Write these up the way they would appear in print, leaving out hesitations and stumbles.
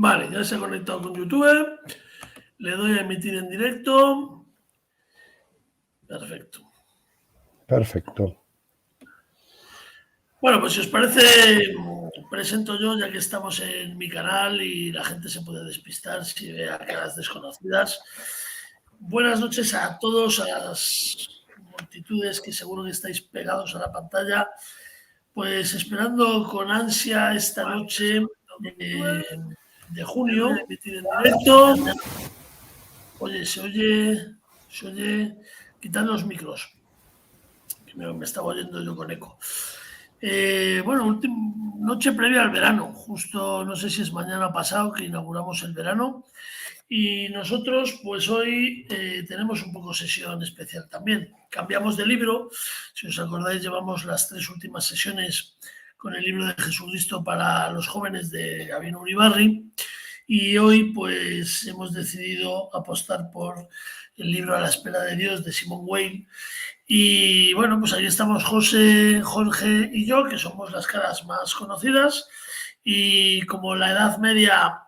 Vale, ya se ha conectado con YouTube. Le doy a emitir en directo. Perfecto. Perfecto. Bueno, pues si os parece, presento yo, ya que estamos en mi canal y la gente se puede despistar si ve a caras desconocidas. Buenas noches a todos, a las multitudes que seguro que estáis pegados a la pantalla, pues esperando con ansia esta noche de junio, emitir en directo. Oye, se oye, quitad los micros, que me estaba oyendo yo con eco. Bueno, noche previa al verano, justo no sé si es mañana o pasado que inauguramos el verano y nosotros pues hoy tenemos un poco sesión especial también. Cambiamos de libro, si os acordáis llevamos las 3 últimas sesiones con el libro de Jesucristo para los jóvenes de Gabino Uribarri y hoy pues hemos decidido apostar por el libro A la espera de Dios de Simone Weil. Y bueno, pues ahí estamos José, Jorge y yo, que somos las caras más conocidas. Y como la edad media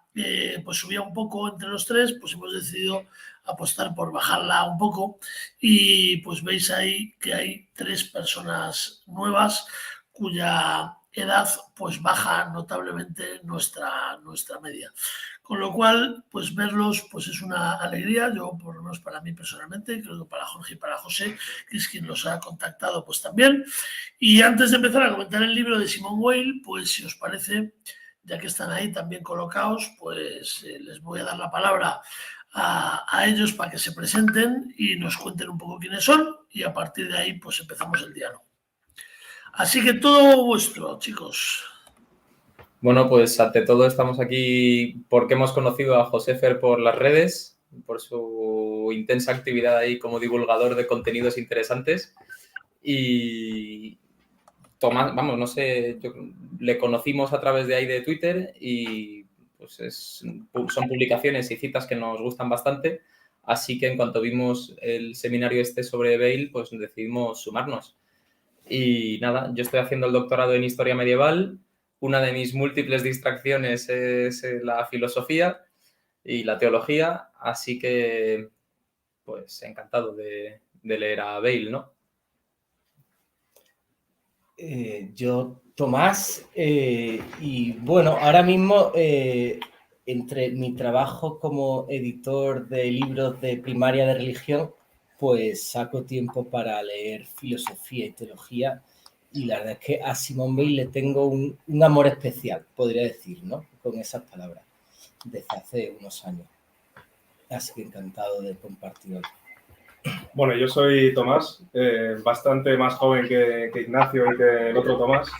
pues subía un poco entre los tres, pues hemos decidido apostar por bajarla un poco. Y pues veis ahí que hay 3 personas nuevas cuya edad pues baja notablemente nuestra media. Con lo cual, pues verlos pues es una alegría, yo por lo menos para mí personalmente, creo que para Jorge y para José, que es quien los ha contactado, pues también. Y antes de empezar a comentar el libro de Simone Weil, pues si os parece, ya que están ahí también colocados, pues les voy a dar la palabra a ellos para que se presenten y nos cuenten un poco quiénes son y a partir de ahí pues empezamos el diálogo. Así que todo vuestro, chicos. Bueno, pues ante todo estamos aquí porque hemos conocido a José Fer por las redes, por su intensa actividad ahí como divulgador de contenidos interesantes. Y Tomás, vamos, no sé, le conocimos a través de ahí de Twitter y pues son publicaciones y citas que nos gustan bastante. Así que en cuanto vimos el seminario este sobre Weil, pues decidimos sumarnos. Y nada, yo estoy haciendo el doctorado en Historia Medieval. Una de mis múltiples distracciones es la filosofía y la teología, así que pues encantado de leer a Weil, ¿no? Yo, Tomás, y bueno, ahora mismo entre mi trabajo como editor de libros de primaria de religión, pues saco tiempo para leer filosofía y teología. Y la verdad es que a Simone Weil le tengo un amor especial, podría decir, ¿no? Con esas palabras, desde hace unos años. Así que encantado de compartir hoy. Bueno, yo soy Tomás, bastante más joven que Ignacio y que el otro Tomás.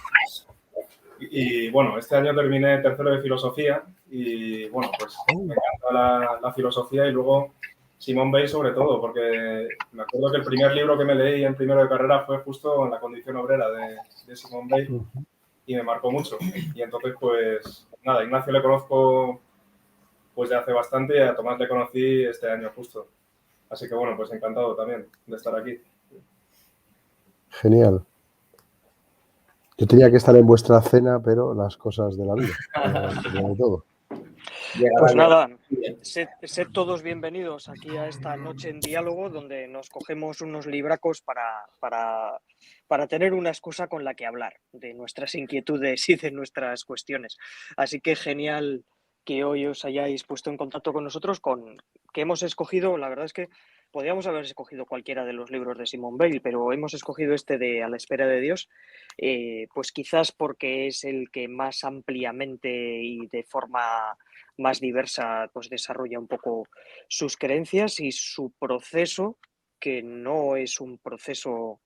Y bueno, este año terminé tercero de filosofía y bueno, pues me encanta la filosofía y luego Simone Weil sobre todo, porque me acuerdo que el primer libro que me leí en primero de carrera fue justo La condición obrera de Simone Weil y me marcó mucho. Y entonces, pues nada, Ignacio le conozco pues de hace bastante y a Tomás le conocí este año justo. Así que bueno, pues encantado también de estar aquí. Genial. Yo tenía que estar en vuestra cena, pero las cosas de la vida, de todo. Pues nada, sed todos bienvenidos aquí a esta noche en diálogo donde nos cogemos unos libracos para tener una excusa con la que hablar de nuestras inquietudes y de nuestras cuestiones. Así que genial que hoy os hayáis puesto en contacto con nosotros, que hemos escogido, la verdad es que podríamos haber escogido cualquiera de los libros de Simone Weil, pero hemos escogido este de A la espera de Dios, pues quizás porque es el que más ampliamente y de forma más diversa pues desarrolla un poco sus creencias y su proceso, que no es un proceso,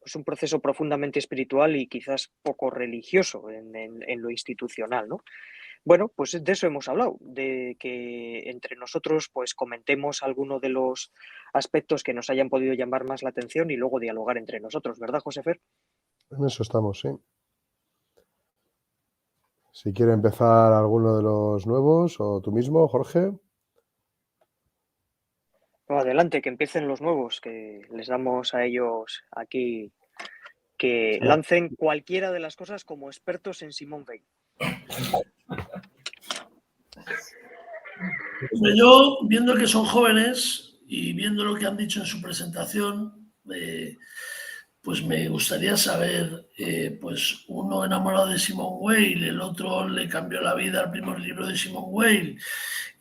es un proceso profundamente espiritual y quizás poco religioso en lo institucional, ¿no? Bueno, pues de eso hemos hablado, de que entre nosotros pues comentemos alguno de los aspectos que nos hayan podido llamar más la atención y luego dialogar entre nosotros, ¿verdad, José Fer? En eso estamos, sí. Si quiere empezar alguno de los nuevos o tú mismo, Jorge. No, adelante, que empiecen los nuevos, que les damos a ellos aquí que lancen cualquiera de las cosas como expertos en Simone Weil. Yo, viendo que son jóvenes y viendo lo que han dicho en su presentación, pues me gustaría saber, pues uno enamorado de Simone Weil, el otro le cambió la vida al primer libro de Simone Weil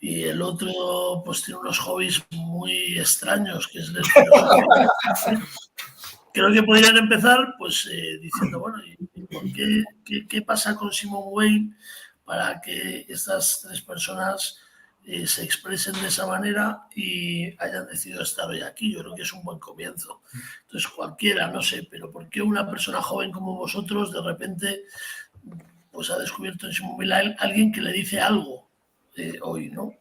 y el otro pues tiene unos hobbies muy extraños, que es leer filosofía. Creo que podrían empezar pues diciendo, bueno, ¿qué pasa con Simone Weil para que estas tres personas se expresen de esa manera y hayan decidido estar hoy aquí? Yo creo que es un buen comienzo. Entonces, cualquiera, no sé, pero ¿por qué una persona joven como vosotros de repente pues ha descubierto en Simone Weil alguien que le dice algo hoy, ¿no?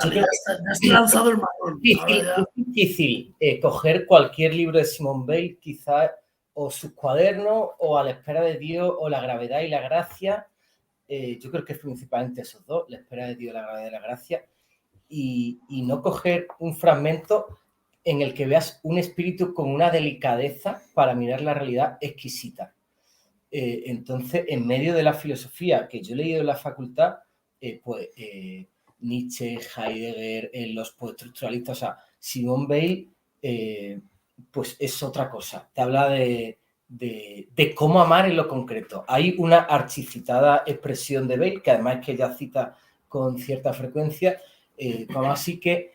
Vale, ya has lanzado el marrón. Es difícil coger cualquier libro de Simone Weil, quizás, o sus cuadernos, o A la espera de Dios, o La gravedad y la gracia. Yo creo que es principalmente esos dos, La espera de Dios, La gravedad y la gracia. Y no coger un fragmento en el que veas un espíritu con una delicadeza para mirar la realidad exquisita. Entonces, en medio de la filosofía que yo he leído en la facultad, Nietzsche, Heidegger, los postestructuralistas, o sea, Simone Weil, pues es otra cosa. Te habla de cómo amar en lo concreto. Hay una archicitada expresión de Weil, que además es que ella cita con cierta frecuencia, como así que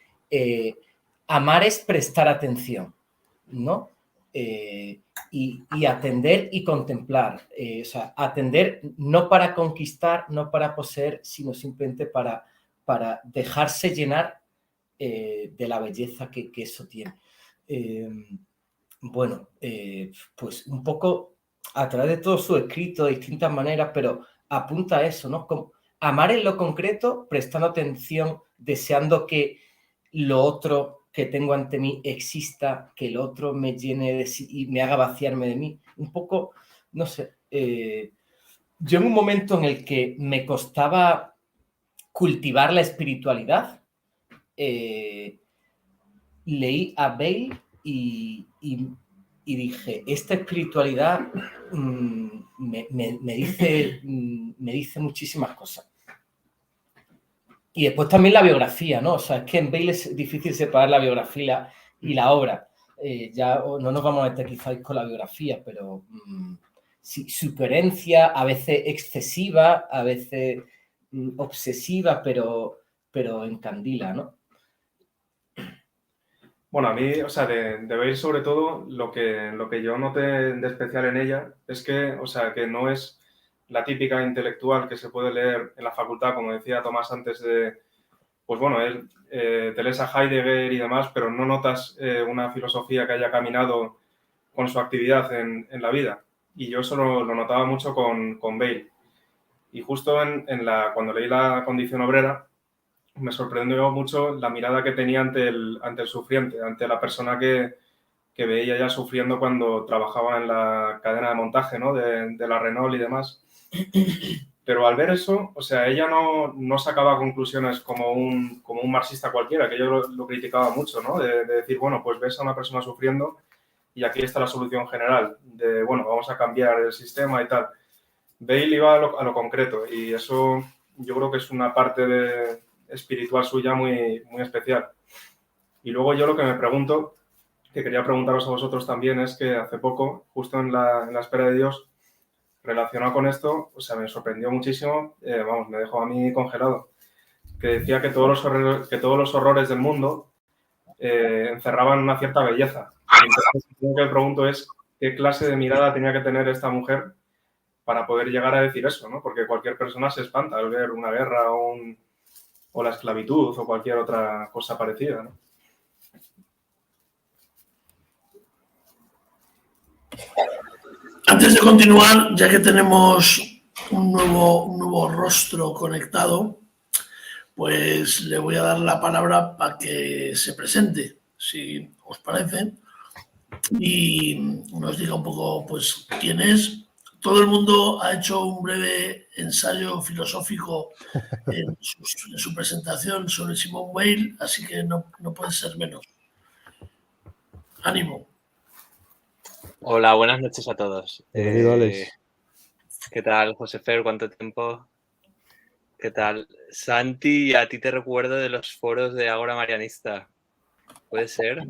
amar es prestar atención, ¿no? Y atender y contemplar. O sea, atender no para conquistar, no para poseer, sino simplemente para dejarse llenar de la belleza que eso tiene. Pues un poco a través de todo su escrito de distintas maneras, pero apunta a eso, ¿no? Como amar en lo concreto, prestando atención, deseando que lo otro que tengo ante mí exista, que el otro me llene de sí y me haga vaciarme de mí. Un poco, no sé, yo en un momento en el que me costaba cultivar la espiritualidad, leí a Weil y dije, esta espiritualidad me dice muchísimas cosas. Y después también la biografía, ¿no? O sea, es que en Weil es difícil separar la biografía y la obra. Ya no nos vamos a meter quizás con la biografía, pero sí, su coherencia, a veces excesiva, a veces obsesiva, pero encandila, ¿no? Bueno, a mí, o sea, de Weil sobre todo, lo que yo noté de especial en ella es que, o sea, que no es la típica intelectual que se puede leer en la facultad, como decía Tomás antes de, pues bueno, Teresa Heidegger y demás, pero no notas una filosofía que haya caminado con su actividad en la vida. Y yo eso lo notaba mucho con Weil. Y justo cuando leí La condición obrera, me sorprendió mucho la mirada que tenía ante el sufriente, ante la persona que veía ya sufriendo cuando trabajaba en la cadena de montaje, ¿no? de la Renault y demás. Pero al ver eso, o sea, ella no sacaba conclusiones como un marxista cualquiera, que yo lo criticaba mucho, ¿no? De decir, bueno, pues ves a una persona sufriendo y aquí está la solución general, de, bueno, vamos a cambiar el sistema y tal. Weil iba a lo concreto y eso yo creo que es una parte espiritual suya muy, muy especial. Y luego yo lo que me pregunto, que quería preguntaros a vosotros también, es que hace poco, justo en la espera de Dios, relacionado con esto, o sea, me sorprendió muchísimo, me dejó a mí congelado, que decía que todos los horrores del mundo encerraban una cierta belleza. Entonces, lo que me pregunto es qué clase de mirada tenía que tener esta mujer para poder llegar a decir eso, ¿no? Porque cualquier persona se espanta al ver una guerra o la esclavitud o cualquier otra cosa parecida, ¿no? Antes de continuar, ya que tenemos un nuevo rostro conectado, pues le voy a dar la palabra para que se presente, si os parece, y nos diga un poco pues quién es. Todo el mundo ha hecho un breve ensayo filosófico en su presentación sobre Simone Weil, así que no puede ser menos. Ánimo. Hola, buenas noches a todos. Bienvenido, Alex. ¿Qué tal, José Fer? ¿Cuánto tiempo? ¿Qué tal? Santi, a ti te recuerdo de los foros de Ágora Marianista. ¿Puede ser?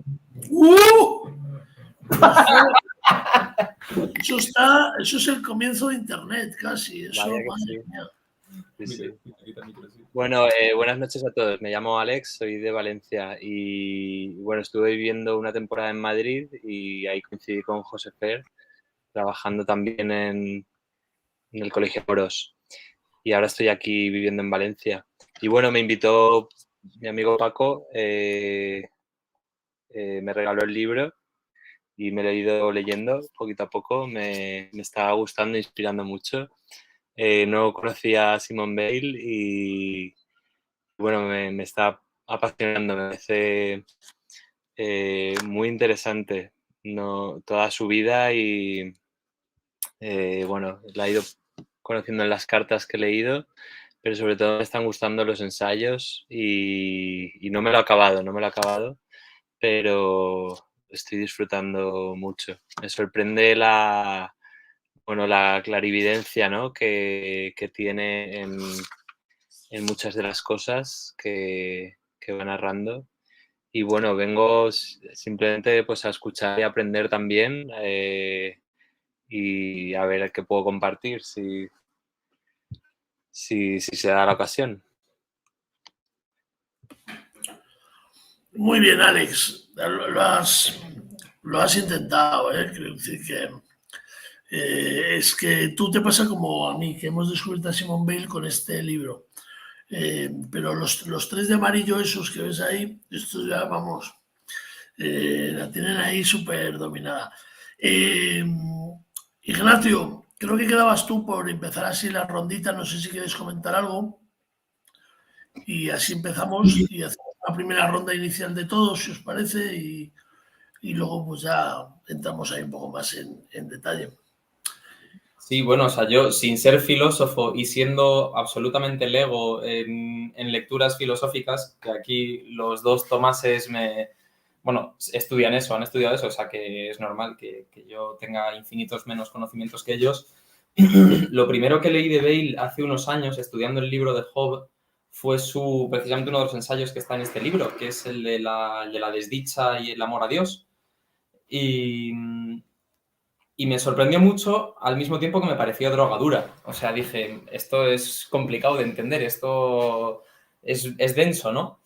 Eso es el comienzo de Internet, casi. Eso, Vaya que madre sí. mía. Sí. Bueno, buenas noches a todos. Me llamo Alex, soy de Valencia y bueno, estuve viviendo una temporada en Madrid y ahí coincidí con José Fer, trabajando también en el Colegio Moros. Y ahora estoy aquí viviendo en Valencia. Y bueno, me invitó mi amigo Paco, me regaló el libro y me lo he ido leyendo poquito a poco. Me está gustando, inspirando mucho. No conocía a Simone Weil y bueno, me está apasionando. Me parece muy interesante, ¿no? Toda su vida y bueno, la he ido conociendo en las cartas que he leído, pero sobre todo me están gustando los ensayos y no me lo he acabado, pero estoy disfrutando mucho. Me sorprende la clarividencia, ¿no? que tiene en muchas de las cosas que va narrando. Y bueno, vengo simplemente pues a escuchar y aprender también y a ver qué puedo compartir si se da la ocasión. Muy bien, Alex. Lo has intentado, ¿eh? Quiero decir que es que tú te pasa como a mí, que hemos descubierto a Simone Weil con este libro. Pero los tres de amarillo, esos que ves ahí, estos ya, vamos, la tienen ahí súper dominada. Ignacio, creo que quedabas tú por empezar así la rondita, no sé si quieres comentar algo. Y así empezamos y hacemos la primera ronda inicial de todos, si os parece, y luego pues ya entramos ahí un poco más en detalle. Sí, bueno, o sea, yo sin ser filósofo y siendo absolutamente lego en lecturas filosóficas, que aquí los dos Tomases estudian eso, han estudiado eso, o sea que es normal que yo tenga infinitos menos conocimientos que ellos. Lo primero que leí de Weil hace unos años, estudiando el libro de Job, fue precisamente uno de los ensayos que está en este libro, que es el de la desdicha y el amor a Dios. Y me sorprendió mucho al mismo tiempo que me pareció drogadura. O sea, dije, esto es complicado de entender, esto es denso, ¿no?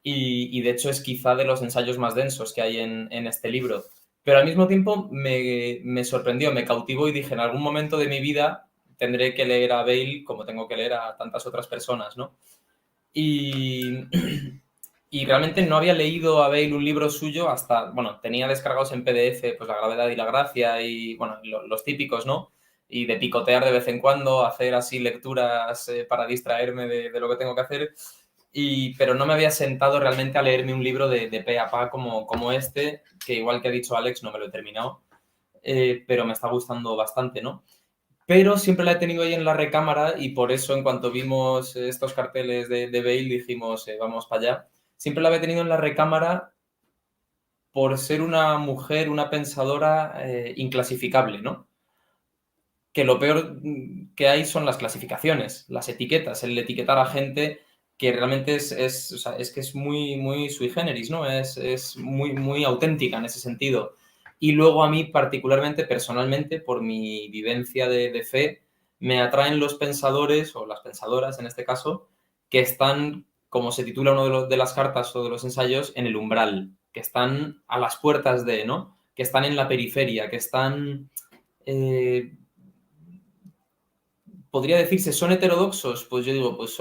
Y de hecho es quizá de los ensayos más densos que hay en este libro. Pero al mismo tiempo me sorprendió, me cautivó y dije, en algún momento de mi vida tendré que leer a Weil como tengo que leer a tantas otras personas, ¿no? Y realmente no había leído a Weil un libro suyo hasta, bueno, tenía descargados en PDF pues La gravedad y la gracia y, bueno, los típicos, ¿no? Y de picotear de vez en cuando, hacer así lecturas para distraerme de lo que tengo que hacer. Pero no me había sentado realmente a leerme un libro de pe a pa como este, que igual que ha dicho Alex, no me lo he terminado, pero me está gustando bastante, ¿no? Pero siempre la he tenido ahí en la recámara y por eso en cuanto vimos estos carteles de Weil dijimos, vamos para allá. Siempre la había tenido en la recámara por ser una mujer, una pensadora inclasificable, ¿no? Que lo peor que hay son las clasificaciones, las etiquetas, el etiquetar a gente que realmente es que es muy, muy sui generis, ¿no? Es muy, muy auténtica en ese sentido. Y luego a mí particularmente, personalmente, por mi vivencia de fe, me atraen los pensadores, o las pensadoras en este caso, que están, como se titula uno de las cartas o de los ensayos, en el umbral, que están a las puertas de, ¿no? Que están en la periferia, que están... podría decirse, ¿son heterodoxos? Pues yo digo, pues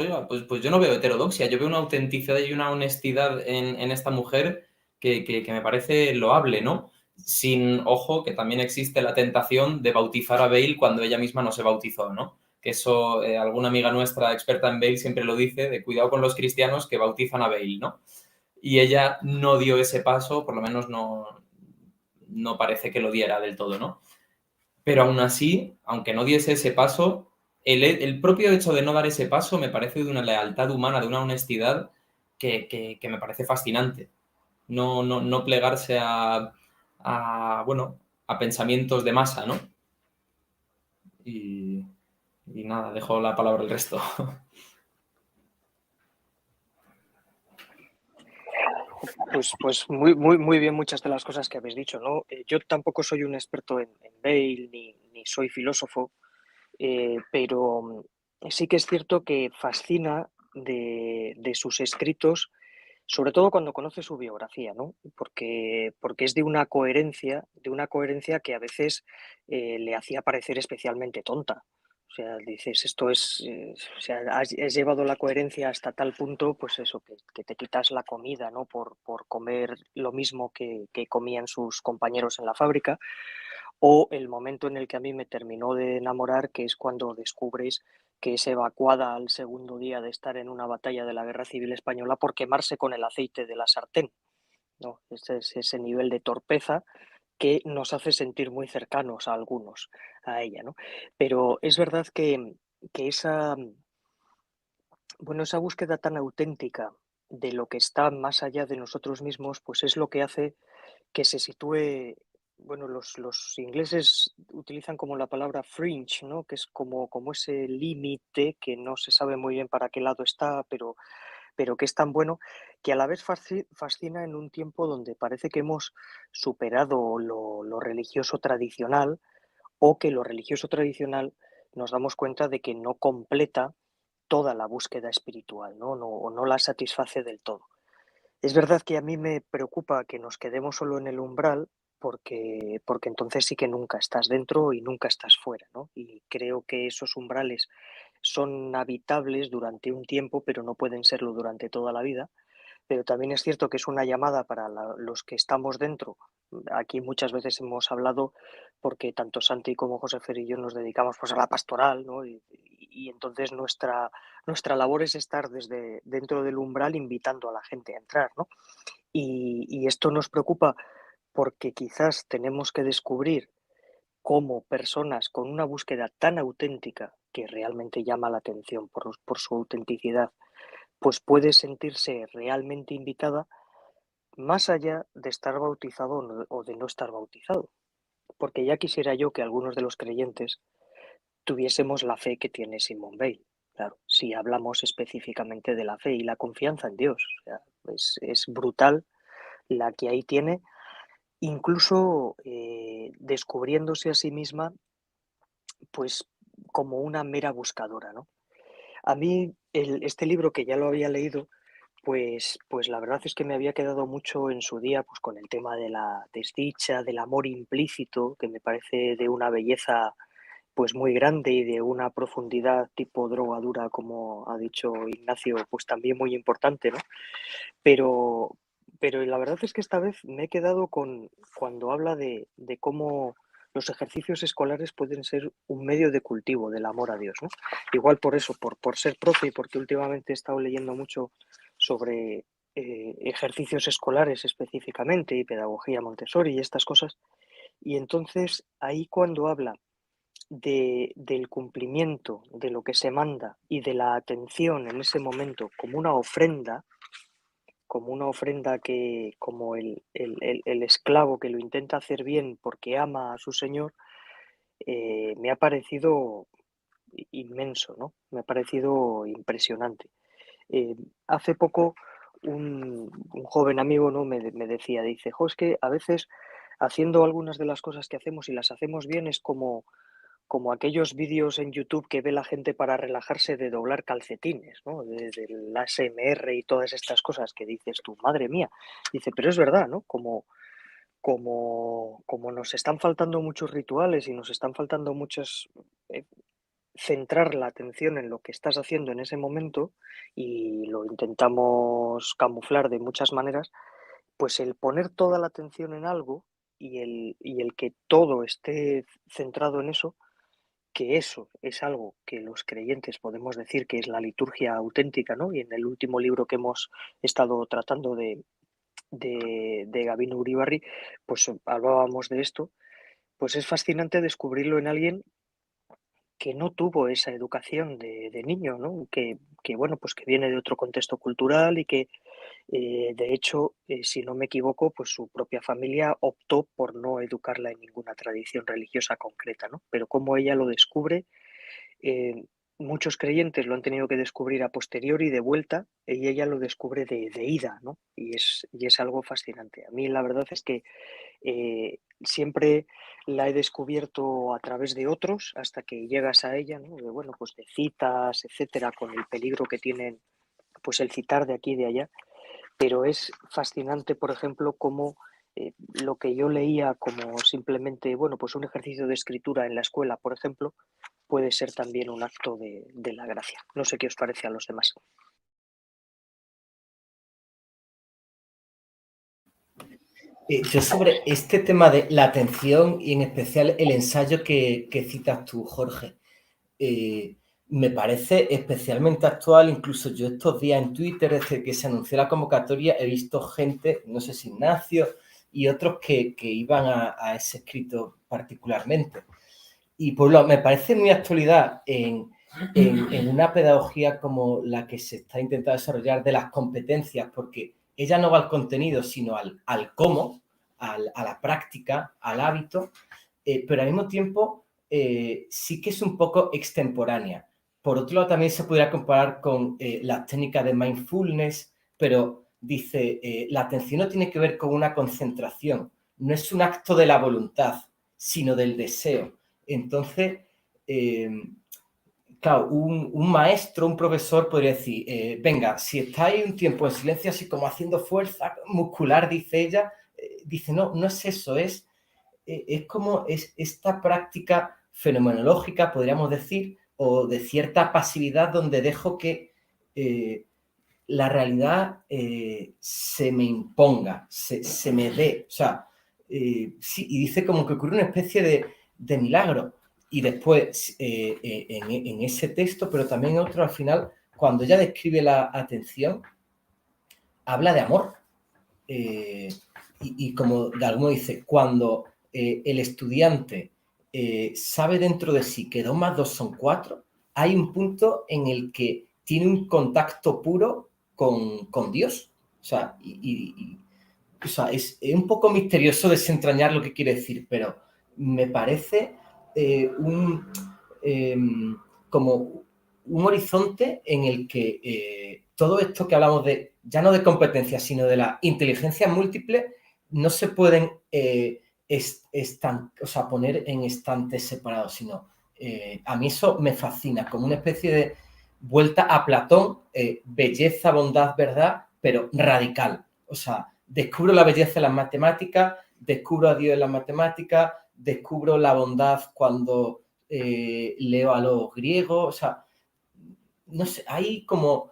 yo no veo heterodoxia, yo veo una autenticidad y una honestidad en esta mujer que me parece loable, ¿no? Sin, ojo, que también existe la tentación de bautizar a Weil cuando ella misma no se bautizó, ¿no? Que eso, alguna amiga nuestra experta en Weil siempre lo dice, de cuidado con los cristianos que bautizan a Weil, ¿no? Y ella no dio ese paso, por lo menos no parece que lo diera del todo, ¿no? Pero aún así, aunque no diese ese paso, el propio hecho de no dar ese paso me parece de una lealtad humana, de una honestidad que me parece fascinante. No plegarse a pensamientos de masa, ¿no? Y nada, dejo la palabra al resto. Pues muy bien muchas de las cosas que habéis dicho, ¿no? Yo tampoco soy un experto en Bale ni soy filósofo, pero sí que es cierto que fascina de sus escritos, sobre todo cuando conoce su biografía, ¿no? Porque es de una coherencia que a veces le hacía parecer especialmente tonta. O sea, dices, esto es, o sea, has llevado la coherencia hasta tal punto, pues eso, que te quitas la comida, ¿no? Por comer lo mismo que comían sus compañeros en la fábrica. O el momento en el que a mí me terminó de enamorar, que es cuando descubres que es evacuada al segundo día de estar en una batalla de la Guerra Civil Española por quemarse con el aceite de la sartén, ¿no? Este es ese nivel de torpeza que nos hace sentir muy cercanos a algunos, a ella, ¿no? Pero es verdad que esa búsqueda tan auténtica de lo que está más allá de nosotros mismos, pues es lo que hace que se sitúe, bueno, los ingleses utilizan como la palabra fringe, ¿no? Que es como ese límite que no se sabe muy bien para qué lado está, pero que es tan bueno que a la vez fascina en un tiempo donde parece que hemos superado lo religioso tradicional, o que lo religioso tradicional nos damos cuenta de que no completa toda la búsqueda espiritual, ¿no? O no la satisface del todo. Es verdad que a mí me preocupa que nos quedemos solo en el umbral, porque entonces sí que nunca estás dentro y nunca estás fuera, ¿no? Y creo que esos umbrales son habitables durante un tiempo, pero no pueden serlo durante toda la vida. Pero también es cierto que es una llamada para los que estamos dentro. Aquí muchas veces hemos hablado, porque tanto Santi como José Fer y yo nos dedicamos, pues, a la pastoral, ¿no? Y entonces nuestra labor es estar desde dentro del umbral invitando a la gente a entrar, ¿no? Y esto nos preocupa porque quizás tenemos que descubrir cómo personas con una búsqueda tan auténtica, que realmente llama la atención por su autenticidad, pues puede sentirse realmente invitada más allá de estar bautizado o de no estar bautizado. Porque ya quisiera yo que algunos de los creyentes tuviésemos la fe que tiene Simone Weil. Claro, si hablamos específicamente de la fe y la confianza en Dios. O sea, es brutal la que ahí tiene, incluso descubriéndose a sí misma, pues como una mera buscadora, ¿no? A mí este libro, que ya lo había leído, pues la verdad es que me había quedado mucho en su día, pues con el tema de la desdicha, del amor implícito, que me parece de una belleza pues muy grande y de una profundidad tipo drogadura, como ha dicho Ignacio, pues también muy importante, ¿no? Pero, pero la verdad es que esta vez me he quedado cuando habla de cómo los ejercicios escolares pueden ser un medio de cultivo del amor a Dios, ¿no? Igual por eso, por ser profe y porque últimamente he estado leyendo mucho sobre ejercicios escolares específicamente y pedagogía Montessori y estas cosas. Y entonces ahí, cuando habla del cumplimiento de lo que se manda y de la atención en ese momento como una ofrenda, que como el esclavo que lo intenta hacer bien porque ama a su señor, me ha parecido inmenso, ¿no? Me ha parecido impresionante. Hace poco un joven amigo, ¿no?, me decía, dice, jo, es que a veces haciendo algunas de las cosas que hacemos y las hacemos bien es como aquellos vídeos en YouTube que ve la gente para relajarse, de doblar calcetines, ¿no? Del ASMR y todas estas cosas que dices tú, madre mía. Dice, pero es verdad, ¿no? Como nos están faltando muchos rituales y nos están faltando muchos, centrar la atención en lo que estás haciendo en ese momento, y lo intentamos camuflar de muchas maneras, pues el poner toda la atención en algo y el que todo esté centrado en eso, que eso es algo que los creyentes podemos decir que es la liturgia auténtica, ¿no? Y en el último libro que hemos estado tratando de Gabino Uribarri, pues hablábamos de esto. Pues es fascinante descubrirlo en alguien que no tuvo esa educación de niño, ¿no? Bueno, pues que viene de otro contexto cultural y que, de hecho, si no me equivoco, pues su propia familia optó por no educarla en ninguna tradición religiosa concreta, ¿no? Pero cómo ella lo descubre, eh, muchos creyentes lo han tenido que descubrir a posteriori, de vuelta, y ella lo descubre de ida, ¿no? Y es algo fascinante. A mí la verdad es que siempre la he descubierto a través de otros hasta que llegas a ella, ¿no? Bueno, pues de citas, etcétera, con el peligro que tienen pues el citar de aquí y de allá, pero es fascinante, por ejemplo, cómo lo que yo leía como simplemente, bueno, pues un ejercicio de escritura en la escuela, por ejemplo, puede ser también un acto de la gracia. No sé qué os parece a los demás. Yo sobre este tema de la atención y en especial el ensayo que citas tú, Jorge, me parece especialmente actual. Incluso yo estos días en Twitter, desde que se anunció la convocatoria, he visto gente, no sé si Ignacio y otros que iban a ese escrito particularmente. Y pues me parece muy actualidad en una pedagogía como la que se está intentando desarrollar de las competencias, porque ella no va al contenido, sino al cómo, a la práctica, al hábito, pero al mismo tiempo sí que es un poco extemporánea. Por otro lado, también se podría comparar con las técnicas de mindfulness, pero dice, la atención no tiene que ver con una concentración, no es un acto de la voluntad, sino del deseo. Entonces, claro, un maestro, un profesor podría decir, venga, si estáis un tiempo en silencio, así como haciendo fuerza muscular, dice ella, dice, no es eso, es como esta práctica fenomenológica, podríamos decir, o de cierta pasividad donde dejo que la realidad se me imponga, se me dé, o sea, sí, y dice como que ocurre una especie de milagro. Y después, en ese texto, pero también en otro, al final, cuando ella describe la atención, habla de amor. Y como de algún modo dice, cuando el estudiante sabe dentro de sí que 2 más 2 son 4, hay un punto en el que tiene un contacto puro con Dios. O sea, o sea, es un poco misterioso desentrañar lo que quiere decir, pero me parece como un horizonte en el que todo esto que hablamos de, ya no de competencias, sino de la inteligencia múltiple, no se pueden poner en estantes separados, sino a mí eso me fascina, como una especie de vuelta a Platón, belleza, bondad, verdad, pero radical. O sea, descubro la belleza en las matemáticas, descubro a Dios en las matemáticas, descubro la bondad cuando leo a los griegos, o sea, no sé, hay como,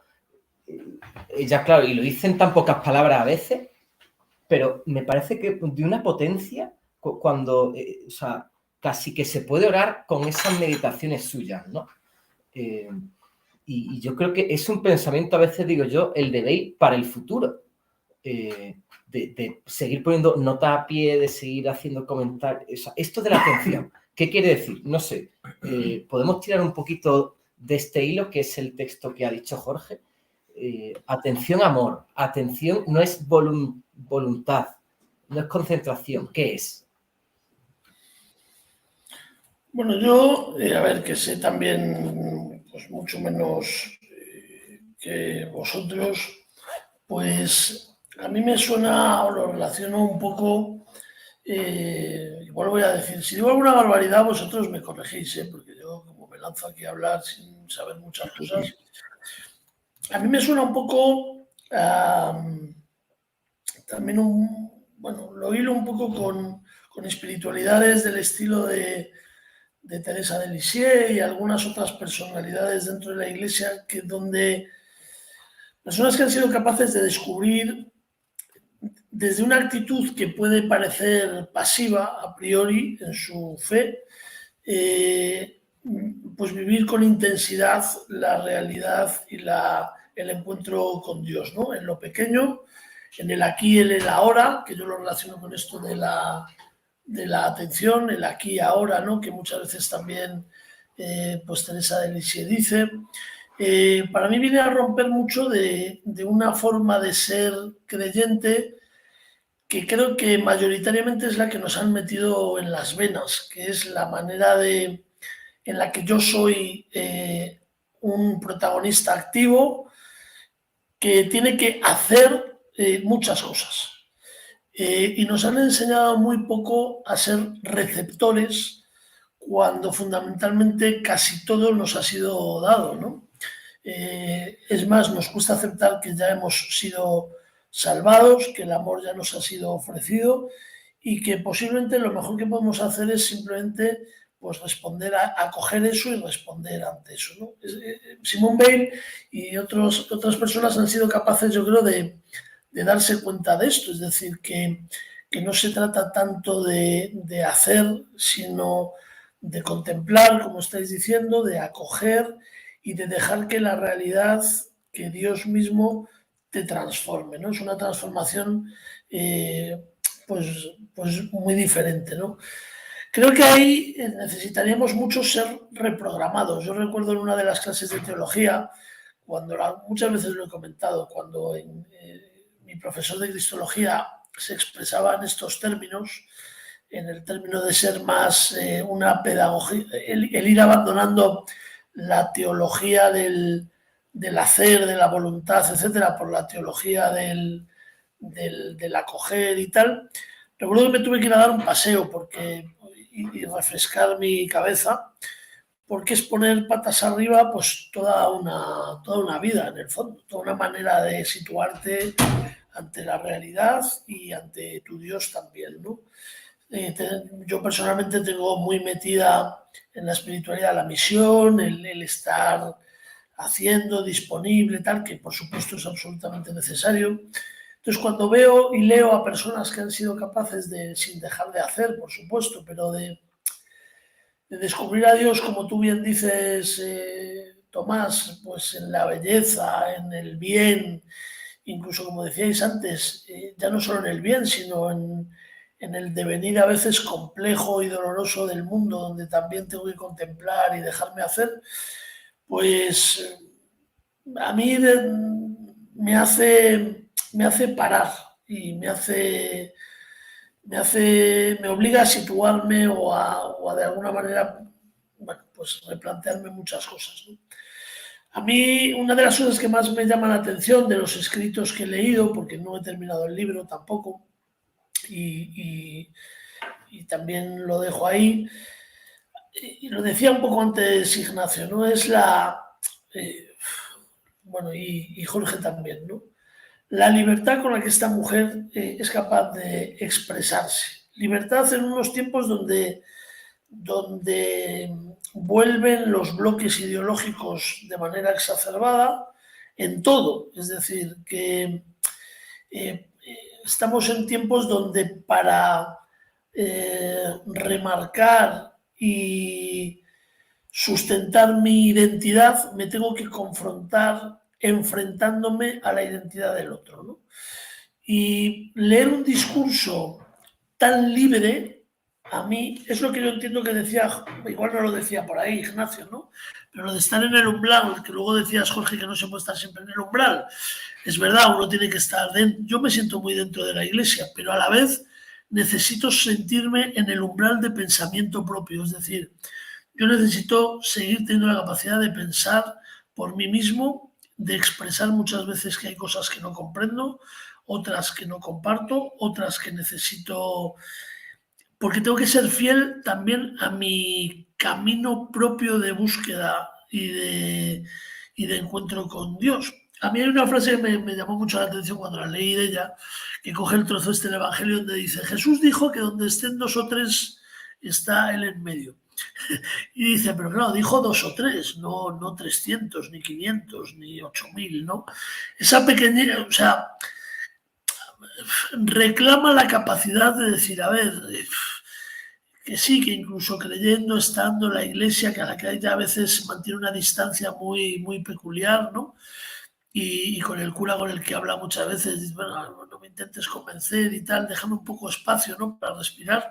ya claro, y lo dicen tan pocas palabras a veces, pero me parece que de una potencia cuando, o sea, casi que se puede orar con esas meditaciones suyas, ¿no? Y yo creo que es un pensamiento, a veces digo yo, el de Bale para el futuro. De seguir poniendo nota a pie, de seguir haciendo comentarios. O sea, esto de la atención, ¿qué quiere decir? No sé. Podemos tirar un poquito de este hilo, que es el texto que ha dicho Jorge. Atención, amor. Atención no es voluntad, no es concentración. ¿Qué es? Bueno, yo, a ver, que sé también pues mucho menos que vosotros, pues a mí me suena o lo relaciono un poco, igual voy a decir, si digo alguna barbaridad vosotros me corregís, porque yo como me lanzo aquí a hablar sin saber muchas cosas, a mí me suena un poco, también bueno, lo hilo un poco con espiritualidades del estilo de Teresa de Lisieux y algunas otras personalidades dentro de la Iglesia, que donde personas que han sido capaces de descubrir desde una actitud que puede parecer pasiva a priori en su fe, pues vivir con intensidad la realidad y el encuentro con Dios, ¿no? En lo pequeño, en el aquí y en el ahora, que yo lo relaciono con esto de la atención, el aquí y ahora, ¿no? Que muchas veces también pues Teresa de Lisieux dice. Para mí viene a romper mucho de una forma de ser creyente que creo que mayoritariamente es la que nos han metido en las venas, que es la manera en la que yo soy un protagonista activo que tiene que hacer muchas cosas. Y nos han enseñado muy poco a ser receptores cuando fundamentalmente casi todo nos ha sido dado, ¿no? Es más, nos cuesta aceptar que ya hemos sido salvados, que el amor ya nos ha sido ofrecido y que posiblemente lo mejor que podemos hacer es simplemente pues responder a coger eso y responder ante eso, ¿no? Simone Weil y otras personas han sido capaces, yo creo, de darse cuenta de esto, es decir, que no se trata tanto de hacer, sino de contemplar, como estáis diciendo, de acoger y de dejar que la realidad, que Dios mismo te transforme, ¿no? Es una transformación pues muy diferente, ¿no? Creo que ahí necesitaríamos mucho ser reprogramados. Yo recuerdo en una de las clases de teología, muchas veces lo he comentado, cuando mi profesor de cristología se expresaba en estos términos, en el término de ser más una pedagogía, el ir abandonando la teología del hacer, de la voluntad, etcétera, por la teología del acoger y tal. Recuerdo que me tuve que ir a dar un paseo y refrescar mi cabeza, porque es poner patas arriba pues toda una vida en el fondo, toda una manera de situarte ante la realidad y ante tu Dios también, ¿no? Yo personalmente tengo muy metida en la espiritualidad la misión, el estar haciendo, disponible, tal, que por supuesto es absolutamente necesario. Entonces, cuando veo y leo a personas que han sido capaces de, sin dejar de hacer, por supuesto, pero de descubrir a Dios, como tú bien dices, Tomás, pues en la belleza, en el bien, incluso como decíais antes, ya no solo en el bien, sino en el devenir a veces complejo y doloroso del mundo, donde también tengo que contemplar y dejarme hacer, pues a mí me hace parar y me obliga a situarme o a de alguna manera, bueno, pues replantearme muchas cosas, ¿no? A mí, una de las cosas que más me llama la atención de los escritos que he leído, porque no he terminado el libro tampoco, y también lo dejo ahí, y lo decía un poco antes Ignacio, ¿no? Es bueno, y Jorge también, ¿no? La libertad con la que esta mujer es capaz de expresarse. Libertad en unos tiempos donde vuelven los bloques ideológicos de manera exacerbada en todo. Es decir, que estamos en tiempos donde para remarcar y sustentar mi identidad me tengo que confrontar enfrentándome a la identidad del otro, ¿no? Y leer un discurso tan libre, a mí, es lo que yo entiendo que decía, igual no lo decía por ahí Ignacio, ¿no? Pero lo de estar en el umbral, que luego decías, Jorge, que no se puede estar siempre en el umbral. Es verdad, uno tiene que estar dentro. Yo me siento muy dentro de la iglesia, pero a la vez necesito sentirme en el umbral de pensamiento propio. Es decir, yo necesito seguir teniendo la capacidad de pensar por mí mismo, de expresar muchas veces que hay cosas que no comprendo, otras que no comparto, otras que necesito, porque tengo que ser fiel también a mi camino propio de búsqueda y de encuentro con Dios. A mí hay una frase que me llamó mucho la atención cuando la leí de ella, que coge el trozo este del Evangelio donde dice: Jesús dijo que donde estén 2 o 3 está Él en medio. Y dice, pero claro, dijo 2 o 3, no 300, ni 500, ni 8000, ¿no? Esa pequeña, o sea, reclama la capacidad de decir, a ver, que sí, que incluso creyendo, estando en la iglesia, que a la que ella a veces mantiene una distancia muy, muy peculiar, ¿no? Y con el cura con el que habla muchas veces, dice, bueno, no me intentes convencer y tal, déjame un poco espacio, ¿no?, para respirar.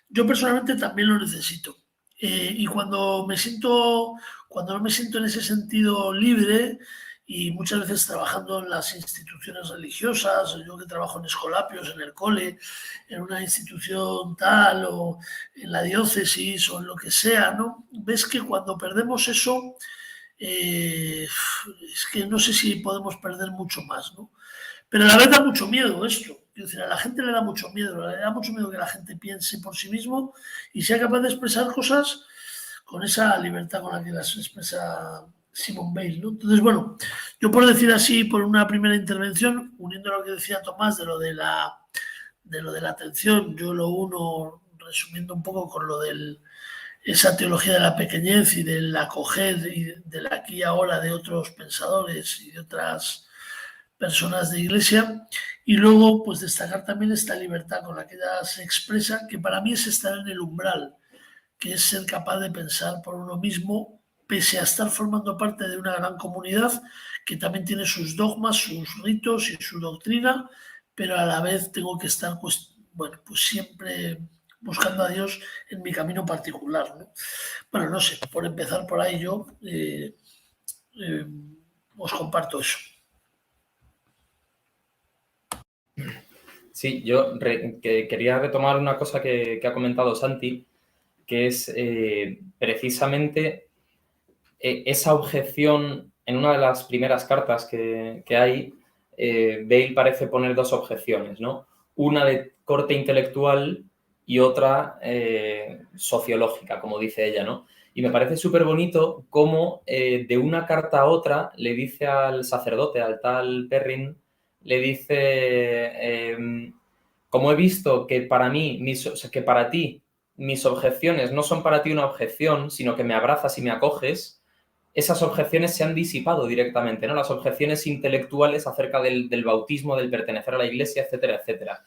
Yo personalmente también lo necesito. Y cuando no me siento en ese sentido libre, y muchas veces trabajando en las instituciones religiosas, yo que trabajo en Escolapios, en el cole, en una institución tal, o en la diócesis, o en lo que sea, ¿no? Ves que cuando perdemos eso, es que no sé si podemos perder mucho más, ¿no? Pero a la vez da mucho miedo esto. Es decir, a la gente le da mucho miedo que la gente piense por sí mismo y sea capaz de expresar cosas con esa libertad con la que las expresa Simone Weil, ¿no? Entonces, bueno, yo por decir así, por una primera intervención, uniendo lo que decía Tomás de lo de la atención, yo lo uno resumiendo un poco con lo de esa teología de la pequeñez y del acoger y del aquí y ahora de otros pensadores y de otras personas de iglesia, y luego pues destacar también esta libertad con la que ella se expresa, que para mí es estar en el umbral, que es ser capaz de pensar por uno mismo, pese a estar formando parte de una gran comunidad que también tiene sus dogmas, sus ritos y su doctrina, pero a la vez tengo que estar, pues, bueno, pues siempre buscando a Dios en mi camino particular, ¿no? Bueno, no sé, por empezar por ahí yo os comparto eso. Sí, yo quería retomar una cosa que ha comentado Santi, que es precisamente esa objeción. En una de las primeras cartas que hay, Bale parece poner dos objeciones, ¿no? Una de corte intelectual y otra sociológica, como dice ella, ¿no? Y me parece súper bonito cómo de una carta a otra le dice al sacerdote, al tal Perrin, le dice, como he visto que para mí, que para ti mis objeciones no son para ti una objeción, sino que me abrazas y me acoges, esas objeciones se han disipado directamente, ¿no? Las objeciones intelectuales acerca del bautismo, del pertenecer a la iglesia, etcétera, etcétera.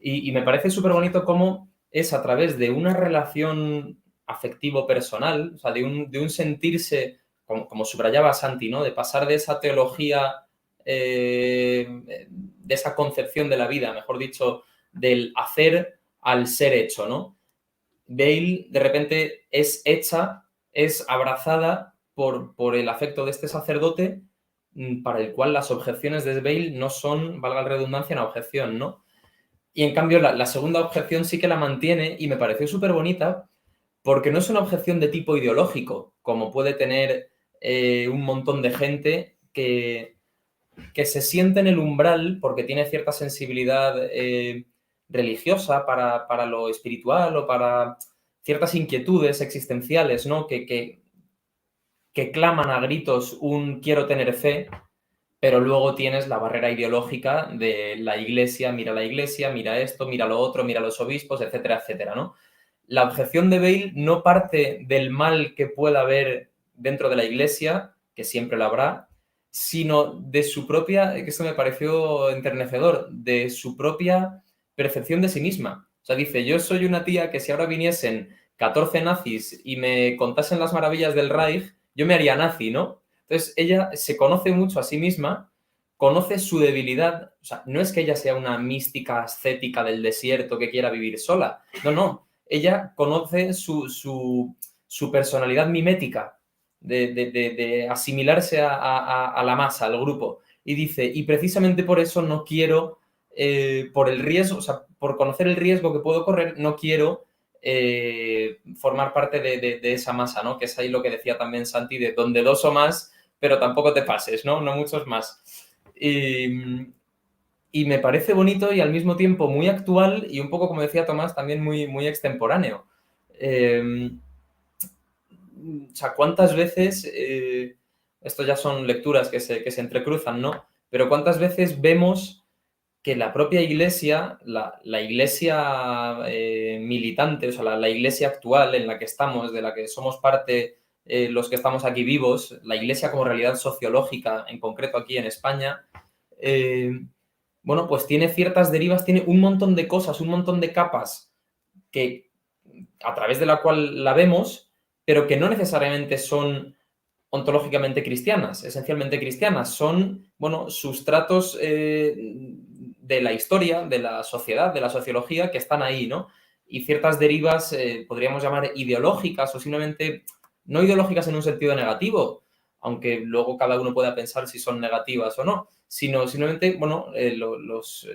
Y me parece súper bonito cómo es a través de una relación afectivo-personal, o sea, de un sentirse, como subrayaba Santi, ¿no? De pasar de esa teología, de esa concepción de la vida, mejor dicho, del hacer al ser hecho, ¿no? Bale, de repente, es hecha, es abrazada por el afecto de este sacerdote, para el cual las objeciones de Bale no son, valga la redundancia, una objeción, ¿no? Y en cambio la segunda objeción sí que la mantiene y me pareció súper bonita porque no es una objeción de tipo ideológico, como puede tener un montón de gente que se siente en el umbral porque tiene cierta sensibilidad religiosa para lo espiritual o para ciertas inquietudes existenciales, ¿no? Que claman a gritos un quiero tener fe, pero luego tienes la barrera ideológica de la iglesia, mira esto, mira lo otro, mira los obispos, etcétera, etcétera, ¿no? La objeción de Bale no parte del mal que pueda haber dentro de la iglesia, que siempre lo habrá, sino de su propia, que esto me pareció enternecedor, de su propia percepción de sí misma. O sea, dice, yo soy una tía que si ahora viniesen 14 nazis y me contasen las maravillas del Reich, yo me haría nazi, ¿no? Entonces, ella se conoce mucho a sí misma, conoce su debilidad. O sea, no es que ella sea una mística ascética del desierto que quiera vivir sola. No, no. Ella conoce su personalidad mimética de asimilarse a la masa, al grupo. Y dice, y precisamente por eso no quiero, por el riesgo, o sea, por conocer el riesgo que puedo correr, no quiero formar parte de esa masa, ¿no? Que es ahí lo que decía también Santi, de donde dos o más, pero tampoco te pases, ¿no? No muchos más. Y me parece bonito y al mismo tiempo muy actual y un poco, como decía Tomás, también muy, muy extemporáneo. O sea, ¿cuántas veces, esto ya son lecturas que se entrecruzan, ¿no? Pero ¿cuántas veces vemos que la propia iglesia, la iglesia militante, o sea, la iglesia actual en la que estamos, de la que somos parte los que estamos aquí vivos, la iglesia como realidad sociológica, en concreto aquí en España, bueno, pues tiene ciertas derivas, tiene un montón de cosas, un montón de capas que a través de la cual la vemos, pero que no necesariamente son ontológicamente cristianas, esencialmente cristianas, son, bueno, sustratos de la historia, de la sociedad, de la sociología que están ahí, ¿no? Y ciertas derivas podríamos llamar ideológicas o simplemente no ideológicas en un sentido negativo, aunque luego cada uno pueda pensar si son negativas o no, sino simplemente, bueno, los